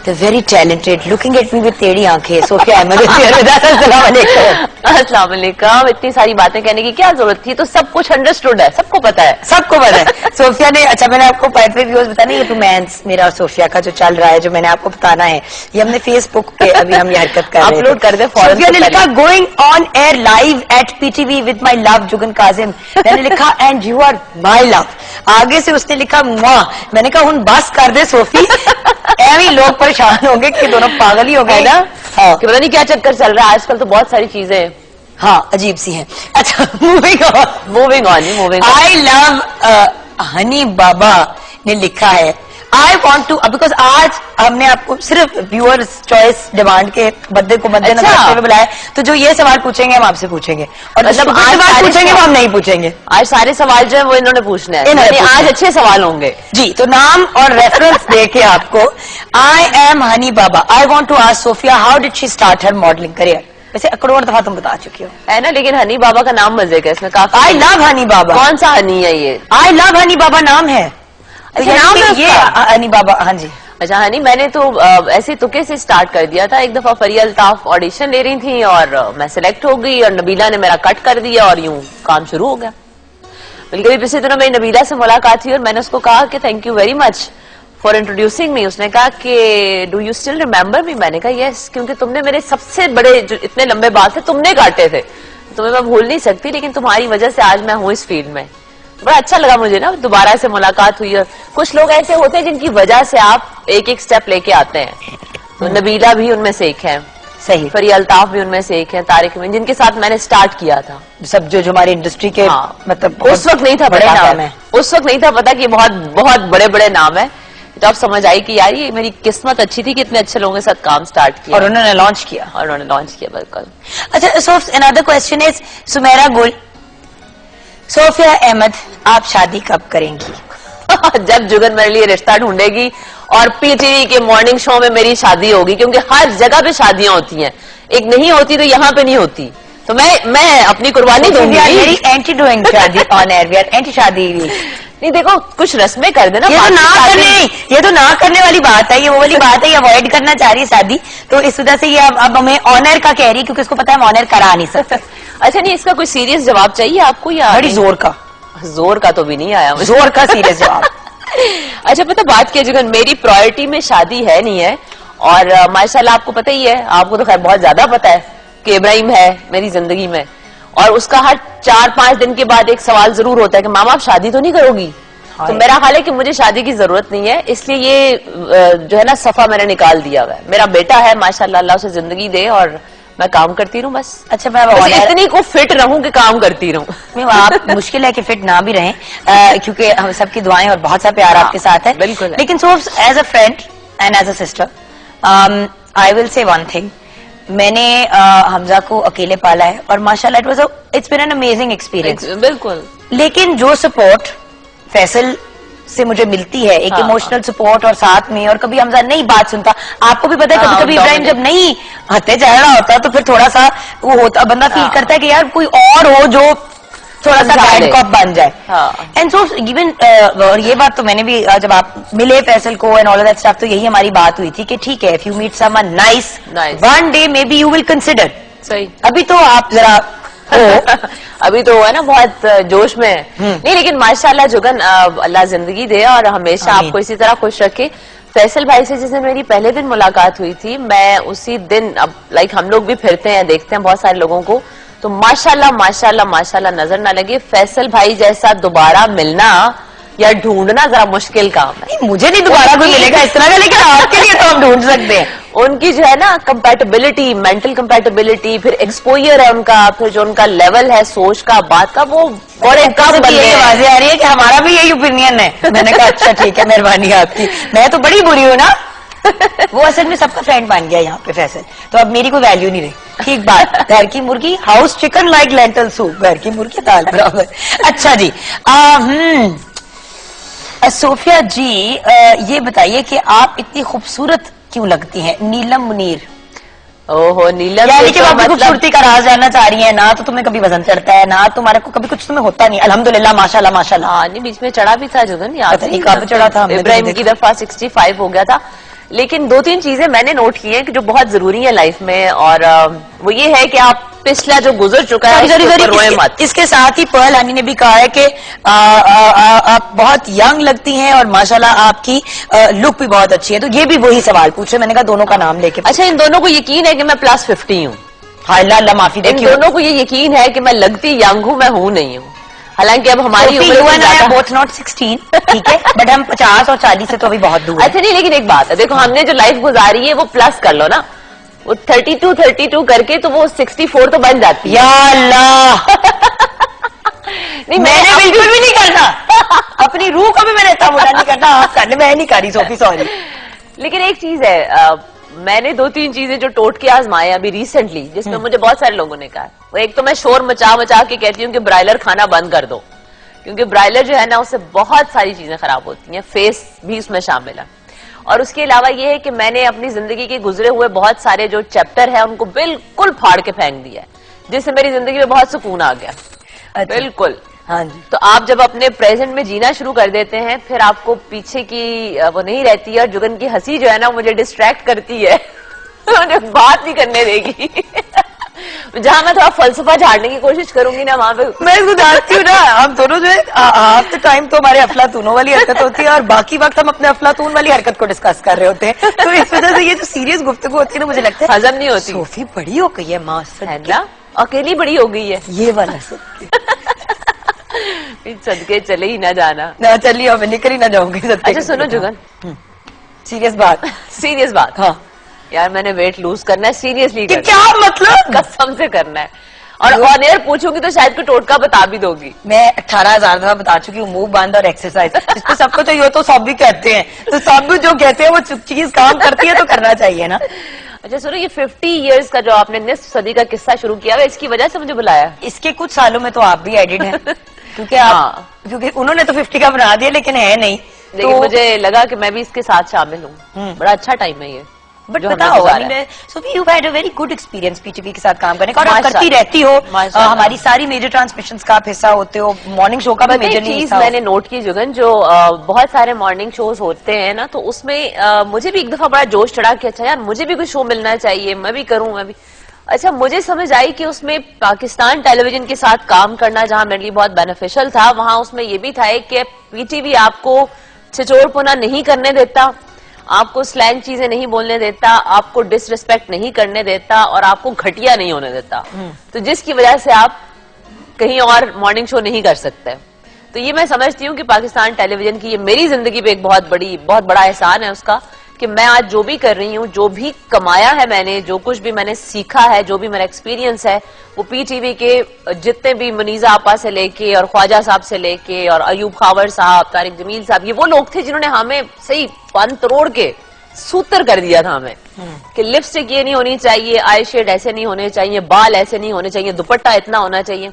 The very talented looking at me with टेढ़ी आंखें सोफिया अहमद अस्सलाम वालेकुम। अस्सलाम वालेकुम। इतनी सारी बातें कहने की क्या जरूरत थी, तो सब कुछ अंडरस्टूड है, सबको पता है, सबको पता है। सोफिया ने, अच्छा मैंने आपको पाइटवे व्यूअर्स बताना, ये रोमांस मेरा और सोफिया का जो चल रहा है, जो मैंने आपको बताना है, ये हमने फेसबुक पे अभी हम ये हरकत कर रहे हैं, अपलोड कर दे फौरन। सोफिया ने लिखा going on air live at PTV with my love Jugan Kazim. मैंने लिखा and you are my love. आगे से उसने लिखा मुआ। मैंने कहा हुन बस कर दे सोफी, ऐवी लोग परेशान होंगे कि दोनों पागल ही हो गए ना। हाँ कि पता नहीं क्या चक्कर चल रहा है आजकल, तो बहुत सारी चीजें हाँ अजीब सी हैं। अच्छा moving on. I love honey Baba ने लिखा है आई वॉन्ट टू, बिकॉज आज हमने आपको सिर्फ व्यूअर्स चॉइस डिमांड के बदले को मद्देनजर अच्छा। रखते हुए बुलाया, तो जो ये सवाल पूछेंगे हम आपसे पूछेंगे, और मतलब मतलब आज आज सवाल सारे पूछेंगे वो सवाल- हम नहीं पूछेंगे। आज सारे सवाल जो है वो इन्होंने पूछने हैं, इन्होंने यानी पूछने आज हैं। अच्छे सवाल होंगे। जी, तो नाम और रेफरेंस देके आपको, I am Honey Baba, I want to ask Sofia how did she start her modelling career. वैसे करोड़ दफा तुम बता चुकी हो। है ना, लेकिन हनी बाबा का नाम मजे का इसमें काफी। आई लव हनी बाबा। कौन सा हनी है ये? आई लव हनी बाबा नाम है। अच्छा, यानी नाम कि है ये उसका? हनी बाबा, हाँ जी। अच्छा हनी, मैंने तो ऐसे तुके से स्टार्ट कर दिया था। एक दफा फरिया अल्ताफ ऑडिशन ले रही थी और मैं सिलेक्ट हो गई, और नबीला ने मेरा कट कर दिया और यूं काम शुरू हो गया। बल्कि पिछले दिनों मेरी नबीला से मुलाकात हुई और मैंने उसको कहा कि thank you very much for introducing me. उसने कहा कि do you still remember me? मैंने कहा यस, क्योंकि तुमने मेरे सबसे बड़े जो इतने लंबे बाल थे तुमने काटे थे, तुम्हें मैं भूल नहीं सकती, लेकिन तुम्हारी वजह से आज मैं हूं इस फील्ड में। बड़ा अच्छा लगा मुझे ना, दोबारा से मुलाकात हुई। और कुछ लोग ऐसे होते हैं जिनकी वजह से आप एक एक स्टेप लेके आते हैं, तो नबीला भी उनमें से एक है, सही। फरिया अल्ताफ भी उनमें से एक है, तारिक में, जिनके साथ मैंने स्टार्ट किया था। सब जो हमारी इंडस्ट्री के हाँ। मतलब उस वक्त नहीं था बड़े पता नाम है। उस वक्त नहीं था पता कि बहुत बहुत बड़े बड़े नाम है। तो अब समझ आई कि यार ये मेरी किस्मत अच्छी थी कि इतने अच्छे लोगों के साथ काम स्टार्ट किया और उन्होंने लॉन्च किया। और उन्होंने लॉन्च किया। बिल्कुल। अच्छा, so another question is Sumaira Gul, Sofia Ahmad आप शादी कब करेंगी? जब जुगन मेरे लिए रिश्ता ढूंढेगी और पीटीवी के मॉर्निंग शो में मेरी शादी होगी, क्योंकि हर जगह पे शादियां होती हैं, एक नहीं होती तो यहाँ पे नहीं होती, तो मैं अपनी कुर्बानी दूंगी। Very anti doing shaadi on air, we are anti shaadi. नहीं देखो, कुछ रस्में कर देना। ये तो बाकी ना शादी- करने, ये तो ना करने वाली बात है, ये वो वाली बात है, ये अवॉइड करना चाह रही है शादी, तो इस वजह से ये अब हमें ऑनर का कह रही है, क्योंकि उसको पता है हम ऑनर करा नहीं सकते। अच्छा नहीं, इसका कोई सीरियस जवाब चाहिए आपको या बड़ी नहीं? जोर का, जोर का तो भी नहीं आया मुझे। जोर का सीरियस जवाब। अच्छा पता बात क्या जुगन, मेरी प्रायोरिटी में शादी है नहीं है, और माशाल्लाह आपको पता ही है, आपको तो खैर बहुत ज्यादा पता है कि इब्राहिम है मेरी जिंदगी में, और उसका हर 4-5 दिन के बाद एक सवाल जरूर होता है कि मामा आप शादी तो नहीं करोगी? तो मेरा हाल है कि मुझे शादी की जरूरत नहीं है, इसलिए ये जो है ना सफा मैंने निकाल दिया हुआ है। मेरा बेटा है माशाल्लाह, अल्लाह उसे जिंदगी दे, और मैं काम करती रहूं बस। अच्छा, मैं बस ऑनर इतनी को फिट रहूं कि काम करती रहूं। में आप मुश्किल है कि फिट ना भी रहें, क्योंकि हम सबकी दुआएं और बहुत सा प्यार हाँ, आपके साथ है। बिल्कुल है। लेकिन so as a friend and as a sister I will say one thing, मैंने हमजा को अकेले पाला है और माशाल्लाह it's been an amazing experience. बिल्कुल। लेकिन जो सपोर्ट फैसल से मुझे मिलती है, एक हाँ, इमोशनल सपोर्ट, और साथ में, और कभी हमजा नहीं बात सुनता, आपको भी पता है, हाँ, कभी कभी इब्राहिम जब नहीं हत्ते चढ़ रहा होता तो फिर थोड़ा सा वो होता, बंदा फील हाँ। करता है कि यार कोई और हो जो थोड़ा सा समझा गाइड दे। कॉप बन जाए। हाँ। एंड सो इवन और ये बात तो मैंने भी जब आप मिले फैसल को एंड ऑल दैट स्टफ, तो यही हमारी बात हुई थी कि ठीक है, if you meet someone nice, Nice. One day maybe you will consider. सही। अभी तो आप जरा अभी तो है ना बहुत जोश में है। नहीं लेकिन माशाल्लाह जुगन, अल्लाह जिंदगी दे और हमेशा आमीन। आपको इसी तरह खुश रखे। फैसल भाई से जिस दिन मेरी पहले दिन मुलाकात हुई थी, मैं उसी दिन, अब लाइक हम लोग भी फिरते हैं, देखते हैं बहुत सारे लोगों को, तो माशाल्लाह माशाल्लाह माशाल्लाह नजर ना लगे, फैसल भाई जैसा दोबारा मिलना या ढूंढना जरा मुश्किल काम है। नहीं, मुझे नहीं दोबारा कोई मिलेगा इस तरह का, लेकिन आपके लिए तो हम ढूंढ सकते हैं। उनकी जो है ना कंपैटिबिलिटी, मेंटल कंपैटिबिलिटी, फिर एक्सपोजर है उनका, फिर जो उनका लेवल है सोच का, बात का, वो बड़े कम बंदे यही हैं। आवाजें आ रही है कि हमारा भी यही ओपिनियन है। मैंने कहा अच्छा ठीक है, मेहरबानी आपकी, मैं तो बड़ी बुरी हूँ ना। वो असल में सबका फ्रेंड बन गया यहाँ पे फैसल, तो अब मेरी कोई वैल्यू नहीं रही। ठीक बात, घर की मुर्गी house chicken like lentil soup, घर की मुर्गी दाल बराबर। अच्छा जी, सोफिया जी, ये बताइए कि आप इतनी खूबसूरत क्यों लगती हैं? नीलम मुनीर, ओहो नीलम, यानी कि तो आप मतलब खूबसूरती का राज जानना चाह रही हैं ना, तो तुम्हें कभी वजन चढ़ता है ना, तुम्हारे को कभी कुछ तुम्हें होता नहीं, अल्हम्दुलिल्लाह माशाल्लाह माशाल्लाह। हाँ नहीं, बीच में चढ़ा भी था जुगन, याद पता नहीं कब चढ़ा था, हमने तो इब्राहिम नहीं की देखा। दफा 65 हो गया था, लेकिन 2-3 चीजें मैंने नोट की हैं कि जो बहुत जरूरी है लाइफ में, और वो ये है कि आप पिछला जो गुजर चुका है उसके ऊपर रोए मत। इसके साथ ही पर्ल हनी ने भी कहा है कि आप बहुत यंग लगती हैं और माशाल्लाह आपकी लुक भी बहुत अच्छी है, तो ये भी वही सवाल पूछे। मैंने कहा दोनों का नाम लेके। अच्छा, इन दोनों को यकीन है कि मैं +50 हूँ? हाँ, अल्लाह माफी दे। इन दोनों को ये यकीन है कि मैं लगती यंग हूँ, मैं हूँ नहीं हूँ। हालांकि अब हमारी उम्र बोथ नॉट 16, ठीक है, बट हम 50 और 40 से तो अभी बहुत दूर। अच्छा नहीं, लेकिन एक बात है, देखो हमने जो लाइफ गुजारी है वो प्लस कर लो ना, वो 32 करके तो वो 64 तो बन जाती है। या अल्लाह नहीं, मैंने बिल्कुल भी नहीं करना। अपनी रूह को भी मैंने इतना बुरा नहीं करना। आप करने मैं नहीं कर रही सोफी, सॉरी। लेकिन एक चीज है, मैंने 2-3 चीजें जो टोट के आजमाए अभी रिसेंटली, जिसमें मुझे बहुत सारे लोगों ने कहा, वो एक तो मैं शोर मचा मचा के कहती हूँ कि ब्रायलर खाना बंद कर दो, क्योंकि ब्रायलर जो है ना उससे बहुत सारी चीजें खराब होती हैं, फेस भी उसमें शामिल है। और उसके अलावा ये है कि मैंने अपनी जिंदगी के गुजरे हुए बहुत सारे जो चैप्टर है उनको बिल्कुल फाड़ के फेंक दिया है, जिससे मेरी जिंदगी में बहुत सुकून आ गया। अच्छा। बिल्कुल। हाँ जी। तो आप जब अपने प्रेजेंट में जीना शुरू कर देते हैं, फिर आपको पीछे की वो नहीं रहती है, और जुगन की हंसी जो है ना मुझे डिस्ट्रैक्ट करती है मुझे बात नहीं करने देगी जहां मैं थोड़ा फलसफा झाड़ने की कोशिश करूंगी ना, वहां पे मैं इसको जानती हूँ ना, हम दोनों जो है हाफ द टाइम तो हमारे अफलातूनों वाली हरकत होती है और बाकी वक्त हम अपने अफलातून वाली हरकत को डिस्कस कर रहे होते हैं। तो इस वजह से ये जो सीरियस गुफ्तगू होती है ना, मुझे लगता है हजम नहीं होती। सोफी बड़ी हो गई है माँ है ना, अकेली बड़ी हो गई है ये वाला सदके चले ही ना जाना। ना चलिए, अब निकल ही ना जाऊंगी। अच्छा सुनो जुगन, सीरियस बात। सीरियस बात। हाँ यार मैंने वेट लूज करना है, सीरियसली कि क्या मतलब? कसम से करना है, और ऑन एयर पूछूंगी तो शायद कोई टोटका बता भी दोगी। मैं 18,000 दफा बता चुकी हूँ, मुंह बंद और एक्सरसाइज, इसको सबको चाहिए तो सब भी कहते हैं, तो सब भी जो कहते हैं वो चीज काम करती है तो करना चाहिए ना। अच्छा सुनो, ये 50 इयर्स का जो आपने निस्फ सदी का किस्सा शुरू किया है, इसकी वजह से मुझे बुलाया? इसके कुछ सालों में तो आप भी एडिड हैं क्योंकि आप क्योंकि उन्होंने तो 50 का बना दिया लेकिन है नहीं, लेकिन तो मुझे लगा कि मैं भी इसके साथ शामिल हूँ। बड़ा अच्छा टाइम है ये। बट जो पता हमने होगा, गुजारा है। Sophie you had a very good experience PTV के साथ काम करने का, और आप माशाअल्लाह। करती रहती हो। माशाअल्लाह। हमारी सारी मेजर ट्रांसमिशंस का आप हिस्सा होते हो, मॉर्निंग शो का भी पता है मेजर एक चीज हिस्सा मैंने नोट की जुगन, जो बहुत सारे मॉर्निंग शोज होते हैं ना, तो उसमें मुझे भी एक दफा बड़ा जोश चढ़ा कि अच्छा यार मुझे भी कोई शो मिलना चाहिए, मैं भी करूं, मैं भी। अच्छा मुझे समझ आई कि उसमें पाकिस्तान टेलीविजन के साथ काम करना जहां मेरे लिए बहुत बेनिफिशियल था, वहां उसमें ये भी था कि पीटीवी आपको छिचोड़पना नहीं करने देता, आपको स्लैंग चीजें नहीं बोलने देता, आपको डिसरिस्पेक्ट नहीं करने देता, और आपको घटिया नहीं होने देता, तो जिसकी वजह से आप कहीं और मॉर्निंग शो नहीं कर सकते। तो ये मैं समझती हूँ कि पाकिस्तान टेलीविजन की ये मेरी जिंदगी पे एक बहुत बड़ा एहसान है उसका, कि मैं आज जो भी कर रही हूँ, जो भी कमाया है मैंने, जो कुछ भी मैंने सीखा है, जो भी मेरा एक्सपीरियंस है, वो पीटीवी के जितने भी मुनीजा आपा से लेके और ख्वाजा साहब से लेके और अयूब खावर साहब, तारिक जमील साहब, ये वो लोग थे जिन्होंने हमें सही पन तोड़ के सूत्र कर दिया था हमें कि लिपस्टिक ये नहीं होनी चाहिए, आई शेड ऐसे नहीं होने चाहिए, बाल ऐसे नहीं होने चाहिए, दुपट्टा इतना होना चाहिए।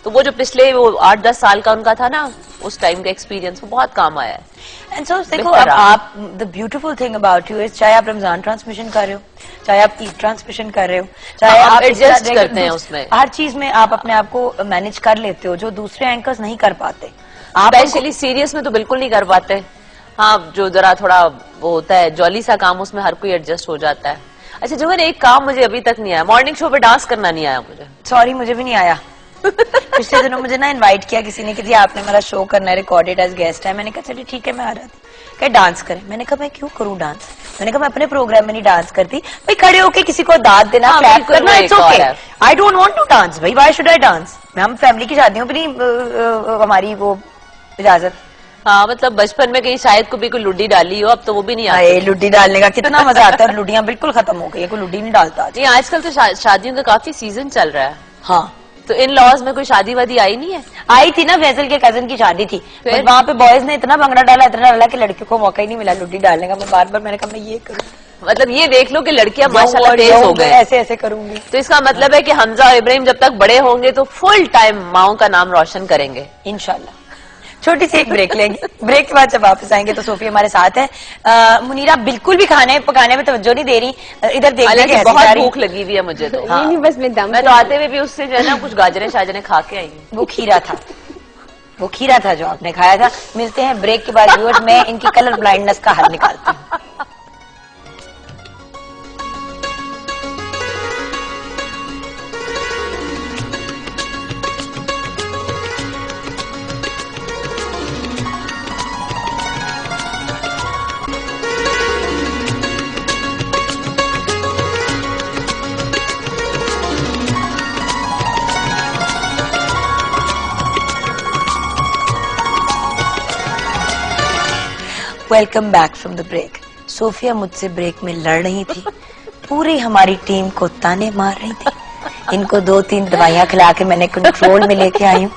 तो वो जो पिछले वो 8-10 साल का उनका था ना, उस टाइम का एक्सपीरियंस वो बहुत काम आया है। एंड सो देखो, अब आप the beautiful thing about you is, चाहे आप रमजान ट्रांसमिशन कर रहे हो, चाहे आप ईद ट्रांसमिशन कर रहे हो, चाहे आप एडजस्ट करते हैं उसमें, हर चीज में आप अपने आप को मैनेज कर लेते हो, जो दूसरे एंकर्स नहीं कर पाते। आप स्पेशली सीरियस में तो बिल्कुल नहीं कर पाते। हाँ, जो जरा थोड़ा वो होता है जॉली सा काम, उसमें हर कोई एडजस्ट हो जाता है। अच्छा जुगन, एक काम मुझे अभी तक नहीं आया, मॉर्निंग शो पे डांस करना नहीं आया मुझे। सॉरी, मुझे भी नहीं आया। पिछले दिनों मुझे ना इनवाइट किया किसी ने कि जी आपने मेरा शो करना है, रिकॉर्डेड एज गेस्ट है। मैंने कहा चलिए ठीक है, मैं आ रहा थी। कहा डांस करें, मैंने कहा मैं क्यों करूं डांस, मैंने कहा मैं अपने प्रोग्राम में नहीं डांस करती भाई, खड़े होके किसी को दाद देना, क्लैप करना, it's okay, I don't want to dance भाई, व्हाई शुड आई डांस। हम फैमिली की शादियों पर नहीं हमारी वो इजाजत। हाँ, मतलब बचपन में कहीं शायद को भी कोई लुड्डी डाली हो, अब तो वो भी नहीं आती। लुड्डी डालने का कितना मजा आता है, लुड्डियां बिल्कुल खत्म हो गई है, कोई लुड्डी नहीं डालता। जी आजकल तो शादियों का काफी सीजन चल रहा है। हाँ, तो इन लॉज में कोई शादी वादी आई नहीं है? आई थी ना, फैसल के कजन की शादी थी, फिर वहाँ पे बॉयज ने इतना भंगड़ा डाला कि लड़कियों को मौका ही नहीं मिला लुड्डी डालने का। मैं बार बार मैंने कहा मैं ये करूँ, मतलब ये देख लो कि लड़कियां माशाल्लाह तेज हो गए, ऐसे ऐसे करूंगी। तो इसका मतलब है कि हमजा और इब्राहिम जब तक बड़े होंगे तो फुल टाइम माओ का नाम रोशन करेंगे इंशाल्लाह। छोटी सी एक ब्रेक लेंगे, ब्रेक के बाद जब वापस आएंगे तो सोफी हमारे साथ है। मुनीरा बिल्कुल भी खाने पकाने में तवज्जो नहीं दे रही, इधर देख बहुत भूख लगी हुई है मुझे तो। नहीं नहीं, बस मैं तो आते हुए भी उससे जो है ना कुछ गाजरें शाजरें खा के आई हूँ। वो खीरा था जो आपने खाया था। मिलते हैं ब्रेक के बाद व्यूअर्स, मैं इनकी कलर ब्लाइंडनेस का हल निकालती हूँ। Welcome back from the break. Sofia मुझसे ब्रेक में लड़ रही थी, पूरी हमारी टीम को ताने मार रही थी। इनको 2-3 दवाइयां खिला के मैंने कंट्रोल में लेके आई हूँ।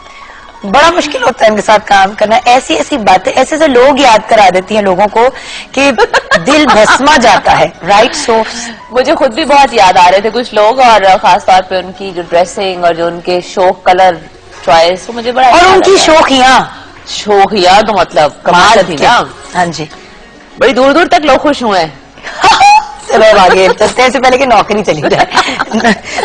बड़ा मुश्किल होता है इनके साथ काम करना। ऐसी ऐसी बातें, ऐसे ऐसे लोग याद करा देती हैं लोगों को कि दिल भस्मा जाता है। राइट सोफ्स? मुझे खुद भी बहुत याद आ रहे थे कुछ लोग, और खास तौर पे उनकी जो ड्रेसिंग और जो उनके शौक कलर चॉइस, मुझे बड़ा और उनकी शौकिया तो मतलब कमाल थी ना। हाँ जी, बड़ी दूर दूर तक लोग खुश हुए हैं। चलो अब आगे चलते हैं, इससे पहले कि नौकरी चली जाए।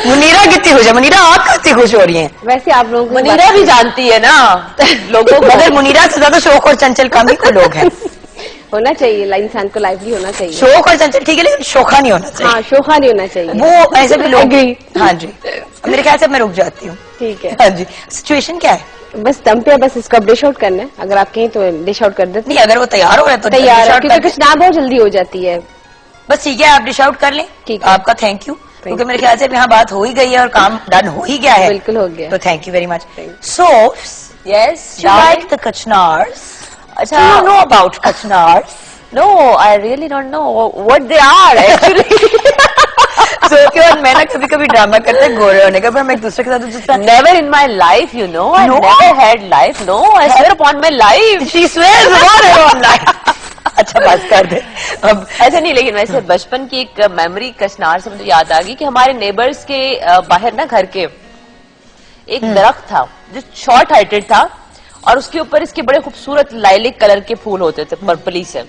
मुनीरा कितनी खुश है? मुनीरा आप कितनी खुश हो रही हैं? वैसे आप लोगों को मुनीरा भी जानती है ना लोगों को। मगर मुनीरा से ज्यादा शौक और चंचल कम ही को लोग हैं। होना चाहिए, इंसान को लाइवली होना चाहिए। शौक और चंचल ठीक है, लेकिन शोखा नहीं होना चाहिए। हाँ, शोखा नहीं होना चाहिए। वो ऐसे भी लोग। Agree। हाँ जी, मेरे ख्याल से मैं रुक जाती हूँ। ठीक है, हाँ जी, सिचुएशन क्या है? बस दम पे बस इसका डिश आउट करना है। अगर आप कहीं तो डिश आउट कर देते। नहीं, अगर वो तैयार हो रहा है तो तैयार dish है, out क्योंकि कर- कुछ ना बहुत जल्दी हो जाती है। बस ठीक है, आप डिश आउट कर लें। ठीक है। आपका थैंक यू, क्योंकि मेरे ख्याल से अब यहाँ बात हो ही गई है और काम डन हो ही गया है। बिल्कुल हो गया। तो thank you very much. Thank so yes like the Kachnars, अच्छा, you know about Kachnars? No, I really don't know what they are actually. So, कि मैं ना कभी कभी ड्रामा करते हैं गोरे होने का, पर हम एक दूसरे के साथ दूसरा Never in my life, you know. I No? never had life. No, I swear upon my life. She swears on her own life. अच्छा बस कर दे अब। ऐसा नहीं, लेकिन वैसे बचपन की एक मेमोरी कचनार से मुझे याद आ गई कि हमारे नेबर्स के बाहर ना घर के एक दरख्त था जो शॉर्ट हाइटेड था, और उसके ऊपर इसके बड़े खूबसूरत लाइलिक कलर के फूल होते थे, पर्पली से।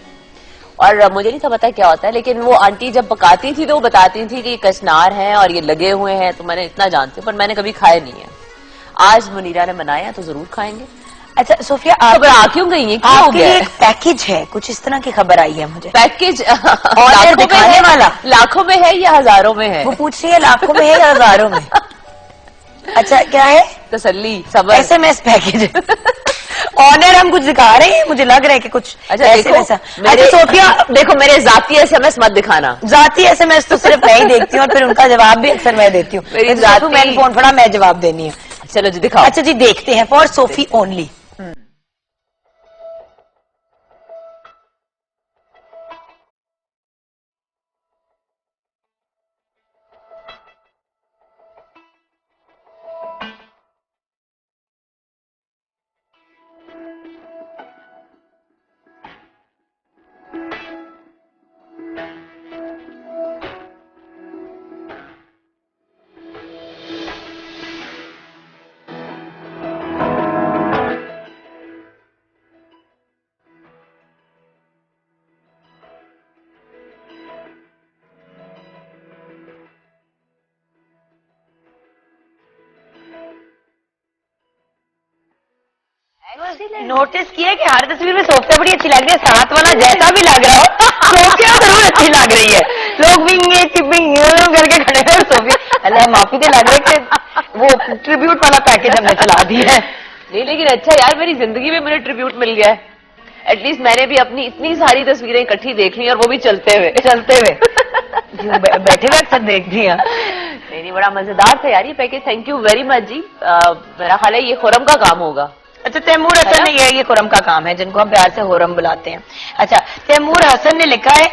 और मुझे नहीं था पता क्या होता है, लेकिन वो आंटी जब पकाती थी तो वो बताती थी कि ये कचनार हैं और ये लगे हुए हैं, तो मैंने इतना जानती हूँ, पर मैंने कभी खाए नहीं है। आज मुनीरा ने बनाया तो जरूर खाएंगे। अच्छा सोफिया, आप घबरा क्यों गई है? क्या हो आपके लिए गया? एक पैकेज है, कुछ इस तरह की खबर आई है मुझे। पैकेज ऑर्डर दिखाने वाला लाखों में है या हजारों में है? वो पूछ रही है लाखों में है या हजारों में? अच्छा क्या है? तसल्ली, सबर। SMS package. ऑनर हम कुछ दिखा रहे हैं, मुझे लग रहा है कि कुछ अच्छा ऐसे देखो, वैसा। मेरे अच्छा सोफिया, देखो मेरे जाती SMS मत दिखाना। जाती SMS तो सिर्फ मैं ही देखती हूँ और फिर उनका जवाब भी अक्सर मैं देती हूँ। मेरी तो जाती- मैंने फोन पड़ा, मैं जवाब देनी है। चलो जी दिखाओ। अच्छा जी देखते हैं, फॉर सोफी ओनली। नोटिस किया कि हर तस्वीर में सोफिया बड़ी अच्छी लग रही है, साथ वाला जैसा भी लग रहा हो सोफिया जरूर अच्छी लग रही है। लोग बिंगे चिबिंगे करके खड़े हैं और सोफिया, अल्लाह माफी दे, लग रहा है कि वो ट्रिब्यूट वाला पैकेज हमने चला दिया है। नहीं, लेकिन अच्छा यार, मेरी जिंदगी में मुझे ट्रिब्यूट मिल गया है। एटलीस्ट मैंने भी अपनी इतनी सारी तस्वीरें इकट्ठी देख ली, और वो भी चलते हुए बैठे हुए अक्सर देख दी है। नहीं, बड़ा मजेदार था यार ये package. Thank you very much जी। मेरा ख्याल है ये खुरम का काम होगा। अच्छा तैमूर हसन ने, ये खुरम का काम है जिनको हम प्यार से होरम बुलाते हैं। अच्छा तैमूर हसन ने लिखा है,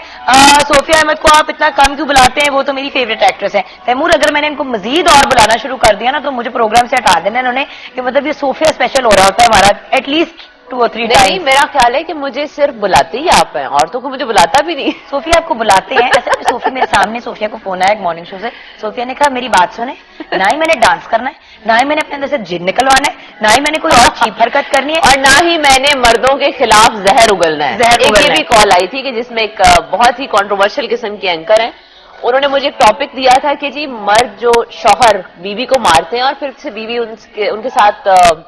सोफिया अहमद को आप इतना कम क्यों बुलाते हैं, वो तो मेरी फेवरेट एक्ट्रेस है। तैमूर, अगर मैंने इनको मजीद और बुलाना शुरू कर दिया ना तो मुझे प्रोग्राम से हटा देना इन्होंने, कि मतलब ये सोफिया स्पेशल हो रहा होता है हमारा एटलीस्ट 2 or 3 नहीं, टाइम। मेरा ख्याल है कि मुझे सिर्फ बुलाते ही आप हैं, औरतों को मुझे बुलाता भी नहीं। सोफिया आपको बुलाते हैं। ऐसा सोफिया, मेरे सामने सोफिया को फोन आया एक मॉर्निंग शो से। सोफिया ने कहा मेरी बात सुने, ना ही मैंने डांस करना है, ना ही मैंने अपने अंदर से जिन निकलवाना है, ना ही मैंने कोई और चीप हरकत करनी है, और ना ही मैंने मर्दों के खिलाफ जहर उगलना है। जहर एक उगलना ये भी है। कॉल आई थी कि जिसमें एक बहुत ही कंट्रोवर्शियल किस्म के एंकर हैं, उन्होंने मुझे एक टॉपिक दिया था कि जी मर्द जो शौहर बीवी को मारते हैं और फिर से बीवी उनके साथ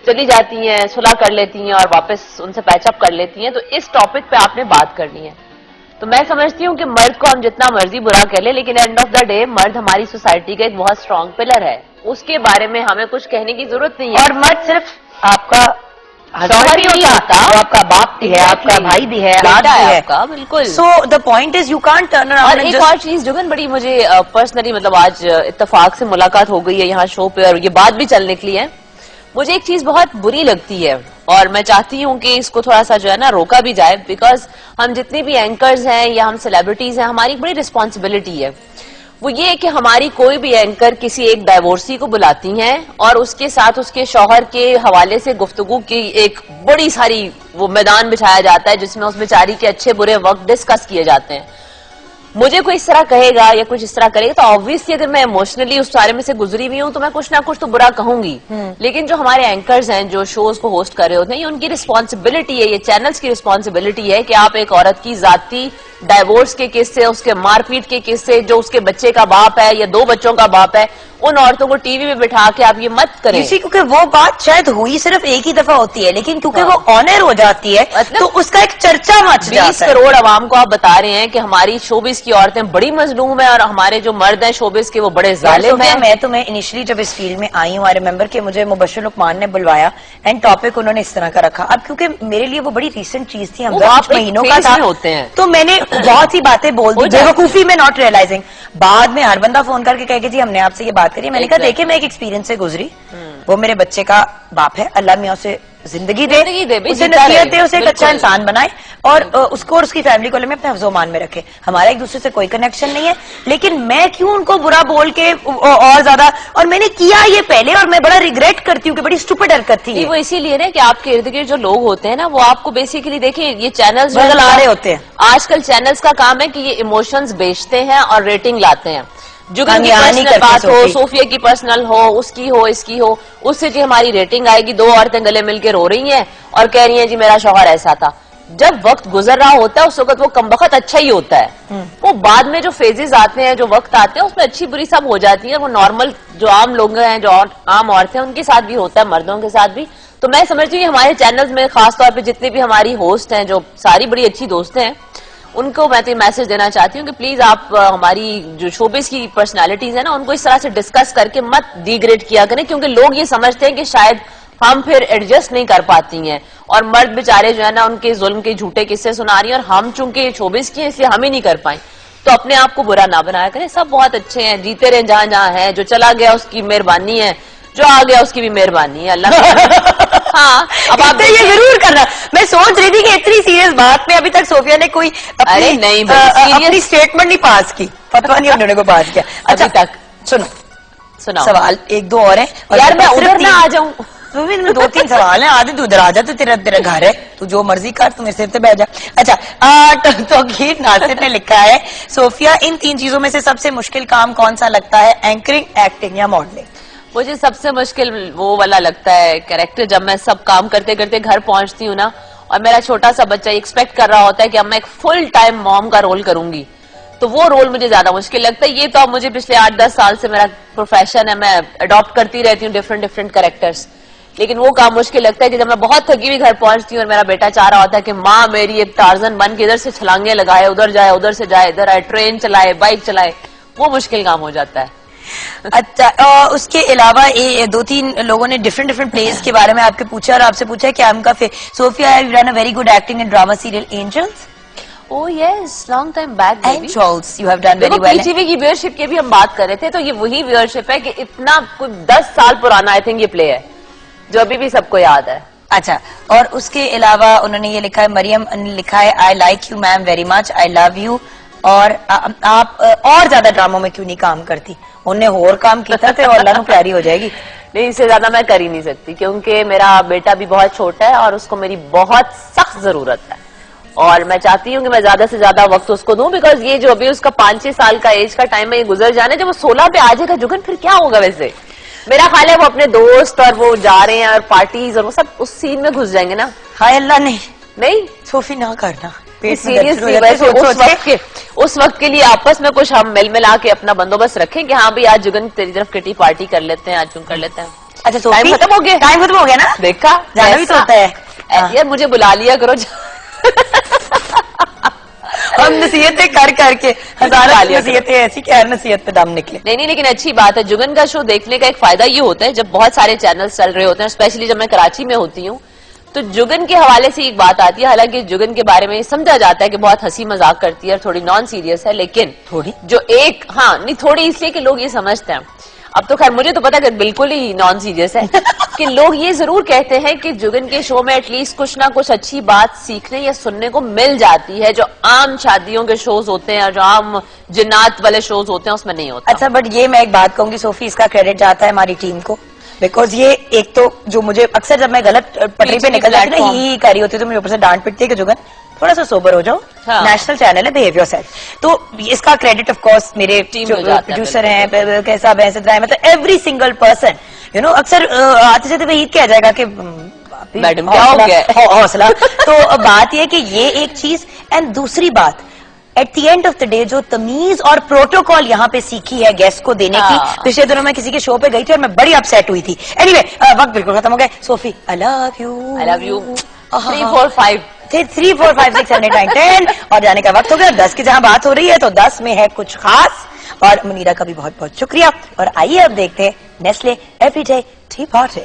चली जाती हैं, सुलह कर लेती हैं और वापस उनसे पैचअप कर लेती हैं, तो इस टॉपिक पे आपने बात करनी है। तो मैं समझती हूँ कि मर्द को हम जितना मर्जी बुरा कर ले, लेकिन एंड ऑफ द डे मर्द हमारी सोसाइटी का एक बहुत स्ट्रांग पिलर है, उसके बारे में हमें कुछ कहने की जरूरत नहीं है। और मर्द सिर्फ आपका शौहर ही नहीं होता, वो आपका बाप भी है, आपका भाई भी है, बेटा भी है है आपका, बिल्कुल। So the point is you can't turn और अराउंड। एक और चीज जुगन, बड़ी मुझे पर्सनली मतलब आज इत्तेफाक से मुलाकात हो गई है यहाँ शो पे और ये बात भी चल निकली है, मुझे एक चीज बहुत बुरी लगती है और मैं चाहती हूं कि इसको थोड़ा सा जो है ना रोका भी जाए, बिकॉज हम जितने भी एंकर्स हैं या हम सेलिब्रिटीज हैं, हमारी बड़ी रिस्पॉन्सिबिलिटी है। वो ये है कि हमारी कोई भी एंकर किसी एक डाइवोर्सी को बुलाती हैं और उसके साथ उसके शौहर के हवाले से गुफ्तगू की एक बड़ी सारी वो मैदान बिछाया जाता है जिसमें उस बेचारी के अच्छे बुरे वक्त डिस्कस किए जाते हैं। मुझे कोई इस तरह कहेगा या कुछ इस तरह करेगा तो ऑब्वियसली अगर मैं इमोशनली उस बारे में से गुजरी हुई हूं तो मैं कुछ ना कुछ तो बुरा कहूंगी। लेकिन जो हमारे एंकर्स हैं जो शोज को होस्ट कर रहे होते हैं, ये उनकी रिस्पॉन्सिबिलिटी है, ये चैनल्स की रिस्पॉन्सिबिलिटी है कि आप एक औरत की जाती डाइवोर्स के किस्से, उसके मारपीट के किस्से, जो उसके बच्चे का बाप है या 2 बच्चों का बाप है, उन औरतों को टीवी में बिठा के आप ये मत करें। क्योंकि वो बात शायद हुई सिर्फ एक ही दफा होती है, लेकिन क्योंकि वो ऑनर हो जाती है मतलब तो उसका एक चर्चा मच जाता है। 20 करोड़ आवाम को आप बता रहे हैं कि हमारी शोबिस की औरतें बड़ी मजलूम है और हमारे जो मर्द हैं शोबिस के वो बड़े जालिम हैं। मैं तुम्हें इनिशियली जब इस फील्ड में आई हूँ, आई रिमेंबर कि मुझे मुबश्शिर लुकमान ने बुलवाया एंड टॉपिक उन्होंने इस तरह का रखा। अब क्योंकि मेरे लिए वो बड़ी रिसेंट चीज थी, हम वो कुछ आप एक महीनों का फेज था में होते हैं। तो मैंने बहुत सी बातें बोल दी बेवकूफी में, नॉट रियलाइजिंग। बाद में हर बंदा फोन करके कहे कि जी हमने आपसे ये बात करी। मैंने कहा देखिए मैं एक एक्सपीरियंस से गुजरी, वो मेरे बच्चे का बाप है, अल्लाह मियां उसे जिंदगी दे, उसे नसीहत दे, उसे एक अच्छा इंसान बनाए और उसको और उसकी फैमिली को अपने हफ्ज़ो-मान में रखे। हमारा एक दूसरे से कोई कनेक्शन नहीं है, लेकिन मैं क्यों उनको बुरा बोल के और ज्यादा, और मैंने किया ये पहले और मैं बड़ा रिग्रेट करती हूँ कि बड़ी स्टूपिड हरकत थी। वो इसीलिए ना कि आपके इर्द गिर्द जो लोग होते हैं ना वो आपको बेसिकली देखिए ये चैनल्स बदला रहे होते हैं। आजकल चैनल्स का काम है कि ये इमोशंस बेचते हैं और रेटिंग लाते हैं। जुगन की यहाँ नहीं पर्सनल करते बात हो, सोफी। सोफिया की पर्सनल हो, उसकी हो, इसकी हो, उससे जी हमारी रेटिंग आएगी। 2 औरतें गले मिलकर रो रही हैं और कह रही हैं जी मेरा शौहर ऐसा था। जब वक्त गुजर रहा होता है उस वक्त वो कमबख्त अच्छा ही होता है। वो बाद में जो फेजेस आते हैं, जो वक्त आते हैं, उसमें अच्छी बुरी सब हो जाती है। वो नॉर्मल जो आम लोग हैं, जो आम औरतें हैं, उनके साथ भी होता है, मर्दों के साथ भी। तो मैं समझती हूँ हमारे चैनल्स में खासतौर पर जितने भी हमारी होस्ट हैं, जो सारी बड़ी अच्छी दोस्तें हैं, उनको मैं तो मैसेज देना चाहती हूँ कि प्लीज आप हमारी जो शोबिस की पर्सनालिटीज है ना उनको इस तरह से डिस्कस करके मत डिग्रेड किया करें, क्योंकि लोग ये समझते हैं कि शायद हम फिर एडजस्ट नहीं कर पाती हैं और मर्द बेचारे जो है ना उनके जुल्म के झूठे किस्से सुना रही हैं और हम चूंकि शोबिस की हैं इसलिए हम ही नहीं कर पाए। तो अपने आप को बुरा ना बनाया करें, सब बहुत अच्छे हैं, जीते रहे जहां जहां है। जो चला गया उसकी मेहरबानी है, जो आ गया उसकी भी मेहरबानी है, अल्लाह। हाँ, अब आप ये जरूर करना। मैं सोच रही थी कि इतनी सीरियस बात में अभी तक सोफिया ने कोई अरे नहीं, अपनी स्टेटमेंट नहीं पास की, फतवा नहीं उन्होंने को पास किया अभी तक। सुनो सवाल 1-2 और है यार मैं उधर ना आ जाऊं। तुम्हें 2-3 सवाल है, आधे तू उधर आ जा, तो तेरा घर है, तू जो मर्जी कर, तू मेरे सिर पे बैठ जा। अच्छा, तो गीत नासिर ने लिखा है, सोफिया इन 3 चीजों में से सबसे मुश्किल काम कौन सा लगता है, एंकरिंग, एक्टिंग या मॉडलिंग? मुझे सबसे मुश्किल वो वाला लगता है कैरेक्टर, जब मैं सब काम करते करते घर पहुंचती हूँ ना और मेरा छोटा सा बच्चा एक्सपेक्ट कर रहा होता है कि अब मैं एक फुल टाइम मॉम का रोल करूंगी, तो वो रोल मुझे ज्यादा मुश्किल लगता है। ये तो अब मुझे पिछले 8-10 साल से मेरा प्रोफेशन है, मैं अडॉप्ट करती रहती हूँ डिफरेंट कैरेक्टर्स, लेकिन वो काम मुश्किल लगता है कि जब मैं बहुत थकी हुई घर पहुंचती हूँ और मेरा बेटा चाह रहा होता है कि माँ मेरी एक टार्जन बन के इधर से छलांगे लगाए, उधर जाए, उधर से जाए, इधर आए, ट्रेन चलाए, बाइक चलाए, वो मुश्किल काम हो जाता है। अच्छा, उसके अलावा 2-3 लोगों ने डिफरेंट प्लेस के बारे में आपके पूछा और आपसे पूछा कि आपका Sofia have done a very good acting in drama serial angels. Oh yes, long time back angels you have done very well. PTV की व्यूअरशिप की भी हम बात कर रहे थे, तो ये वही व्यूअरशिप है कि इतना कुछ 10 साल पुराना आई थिंक ये प्ले है जो अभी भी सबको याद है। अच्छा, और उसके अलावा उन्होंने ये लिखा है, मरियम ने लिखा है, I like you ma'am very much, I love you, और आप और ज्यादा ड्रामों में क्यों नहीं काम करती? उन्हें और काम किया था तो अल्लाह को प्यारी हो जाएगी। नहीं, इससे ज्यादा मैं कर ही नहीं सकती, क्योंकि मेरा बेटा भी बहुत छोटा है और उसको मेरी बहुत सख्त जरूरत है और मैं चाहती हूँ कि मैं ज्यादा से ज्यादा वक्त उसको दूं, बिकॉज ये जो अभी उसका 5-6 साल का एज का टाइम है, ये गुजर जाने, जब वो 16 पे आ जाएगा जुगन, फिर क्या होगा? वैसे मेरा ख्याल है वो अपने दोस्त और वो जा रहे हैं और पार्टीज और वो सब उस सीन में घुस जाएंगे ना। हाय अल्लाह, नहीं सोफी ना करना, सीरियसली। वैसे उस वक्त के लिए आपस में कुछ हम मिल मिला के अपना बंदोबस्त रखें कि हाँ भाई आज जुगन तेरी तरफ किटी पार्टी कर लेते हैं, आज तुम कर लेते हैं। अच्छा, टाइम खत्म हो गया, ना, देखा जाना भी तो होता है यार, मुझे बुला लिया करो। हम नसीहतें कर करके नसीहतें ऐसी कि हर नसीहत पे दम निकले। नहीं, लेकिन अच्छी बात है। जुगन का शो देखने का एक फायदा ये होता है, जब बहुत सारे चैनल्स चल रहे होते हैं, स्पेशली जब मैं कराची में होती हूँ, तो जुगन के हवाले से एक बात आती है। हालांकि जुगन के बारे में समझा जाता है कि बहुत हंसी मजाक करती है और थोड़ी नॉन सीरियस है, लेकिन थोड़ी जो एक नहीं थोड़ी इसलिए कि लोग ये समझते हैं। अब तो खैर मुझे तो पता है कि बिल्कुल ही नॉन सीरियस है कि लोग ये जरूर कहते हैं कि जुगन के शो में एटलीस्ट कुछ ना कुछ अच्छी बात सीखने या सुनने को मिल जाती है, जो आम शादियों के शोज होते हैं, जो आम जिन्नात वाले शोज होते हैं उसमें नहीं होता। अच्छा, बट ये मैं एक बात कहूंगी सोफी, इसका क्रेडिट जाता है हमारी टीम को, बिकॉज ये एक तो जो मुझे अक्सर जब मैं गलत पटरी पे निकल जाती ना ही कर रही होती है तो मुझे ऊपर से डांट पिटती है कि जुगन थोड़ा सा सोबर हो जाओ, हाँ। नेशनल चैनल है, बिहेव योरसेल्फ। तो इसका क्रेडिट ऑफ कोर्स मेरे टीम जो को जाता है, प्रोड्यूसर हैं, कैसा भैंस है, मतलब every single person, you know, अक्सर आते जाते वही क्या जाएगा कि मैडम क्या हो गया हौसला। तो बात यह है कि ये एक चीज, एंड दूसरी बात at the end of the day जो तमीज और प्रोटोकॉल यहाँ पे सीखी है गेस्ट को देने की। पिछले दिनों मैं किसी के शो पे गई थी और मैं बड़ी अपसेट हुई थी। एनीवे, वक्त बिल्कुल खत्म हो गया। सोफी, आई लव यू 3, 4, 5 3, 4, 5, 6, 7, 8, 9, 10 और जाने का वक्त हो गया। 10 की जहां बात हो रही है तो 10 में है कुछ खास। और मुनीरा का भी बहुत बहुत शुक्रिया। और आइए अब देखते हैं नेस्ले एवरीडे टी पार्टी।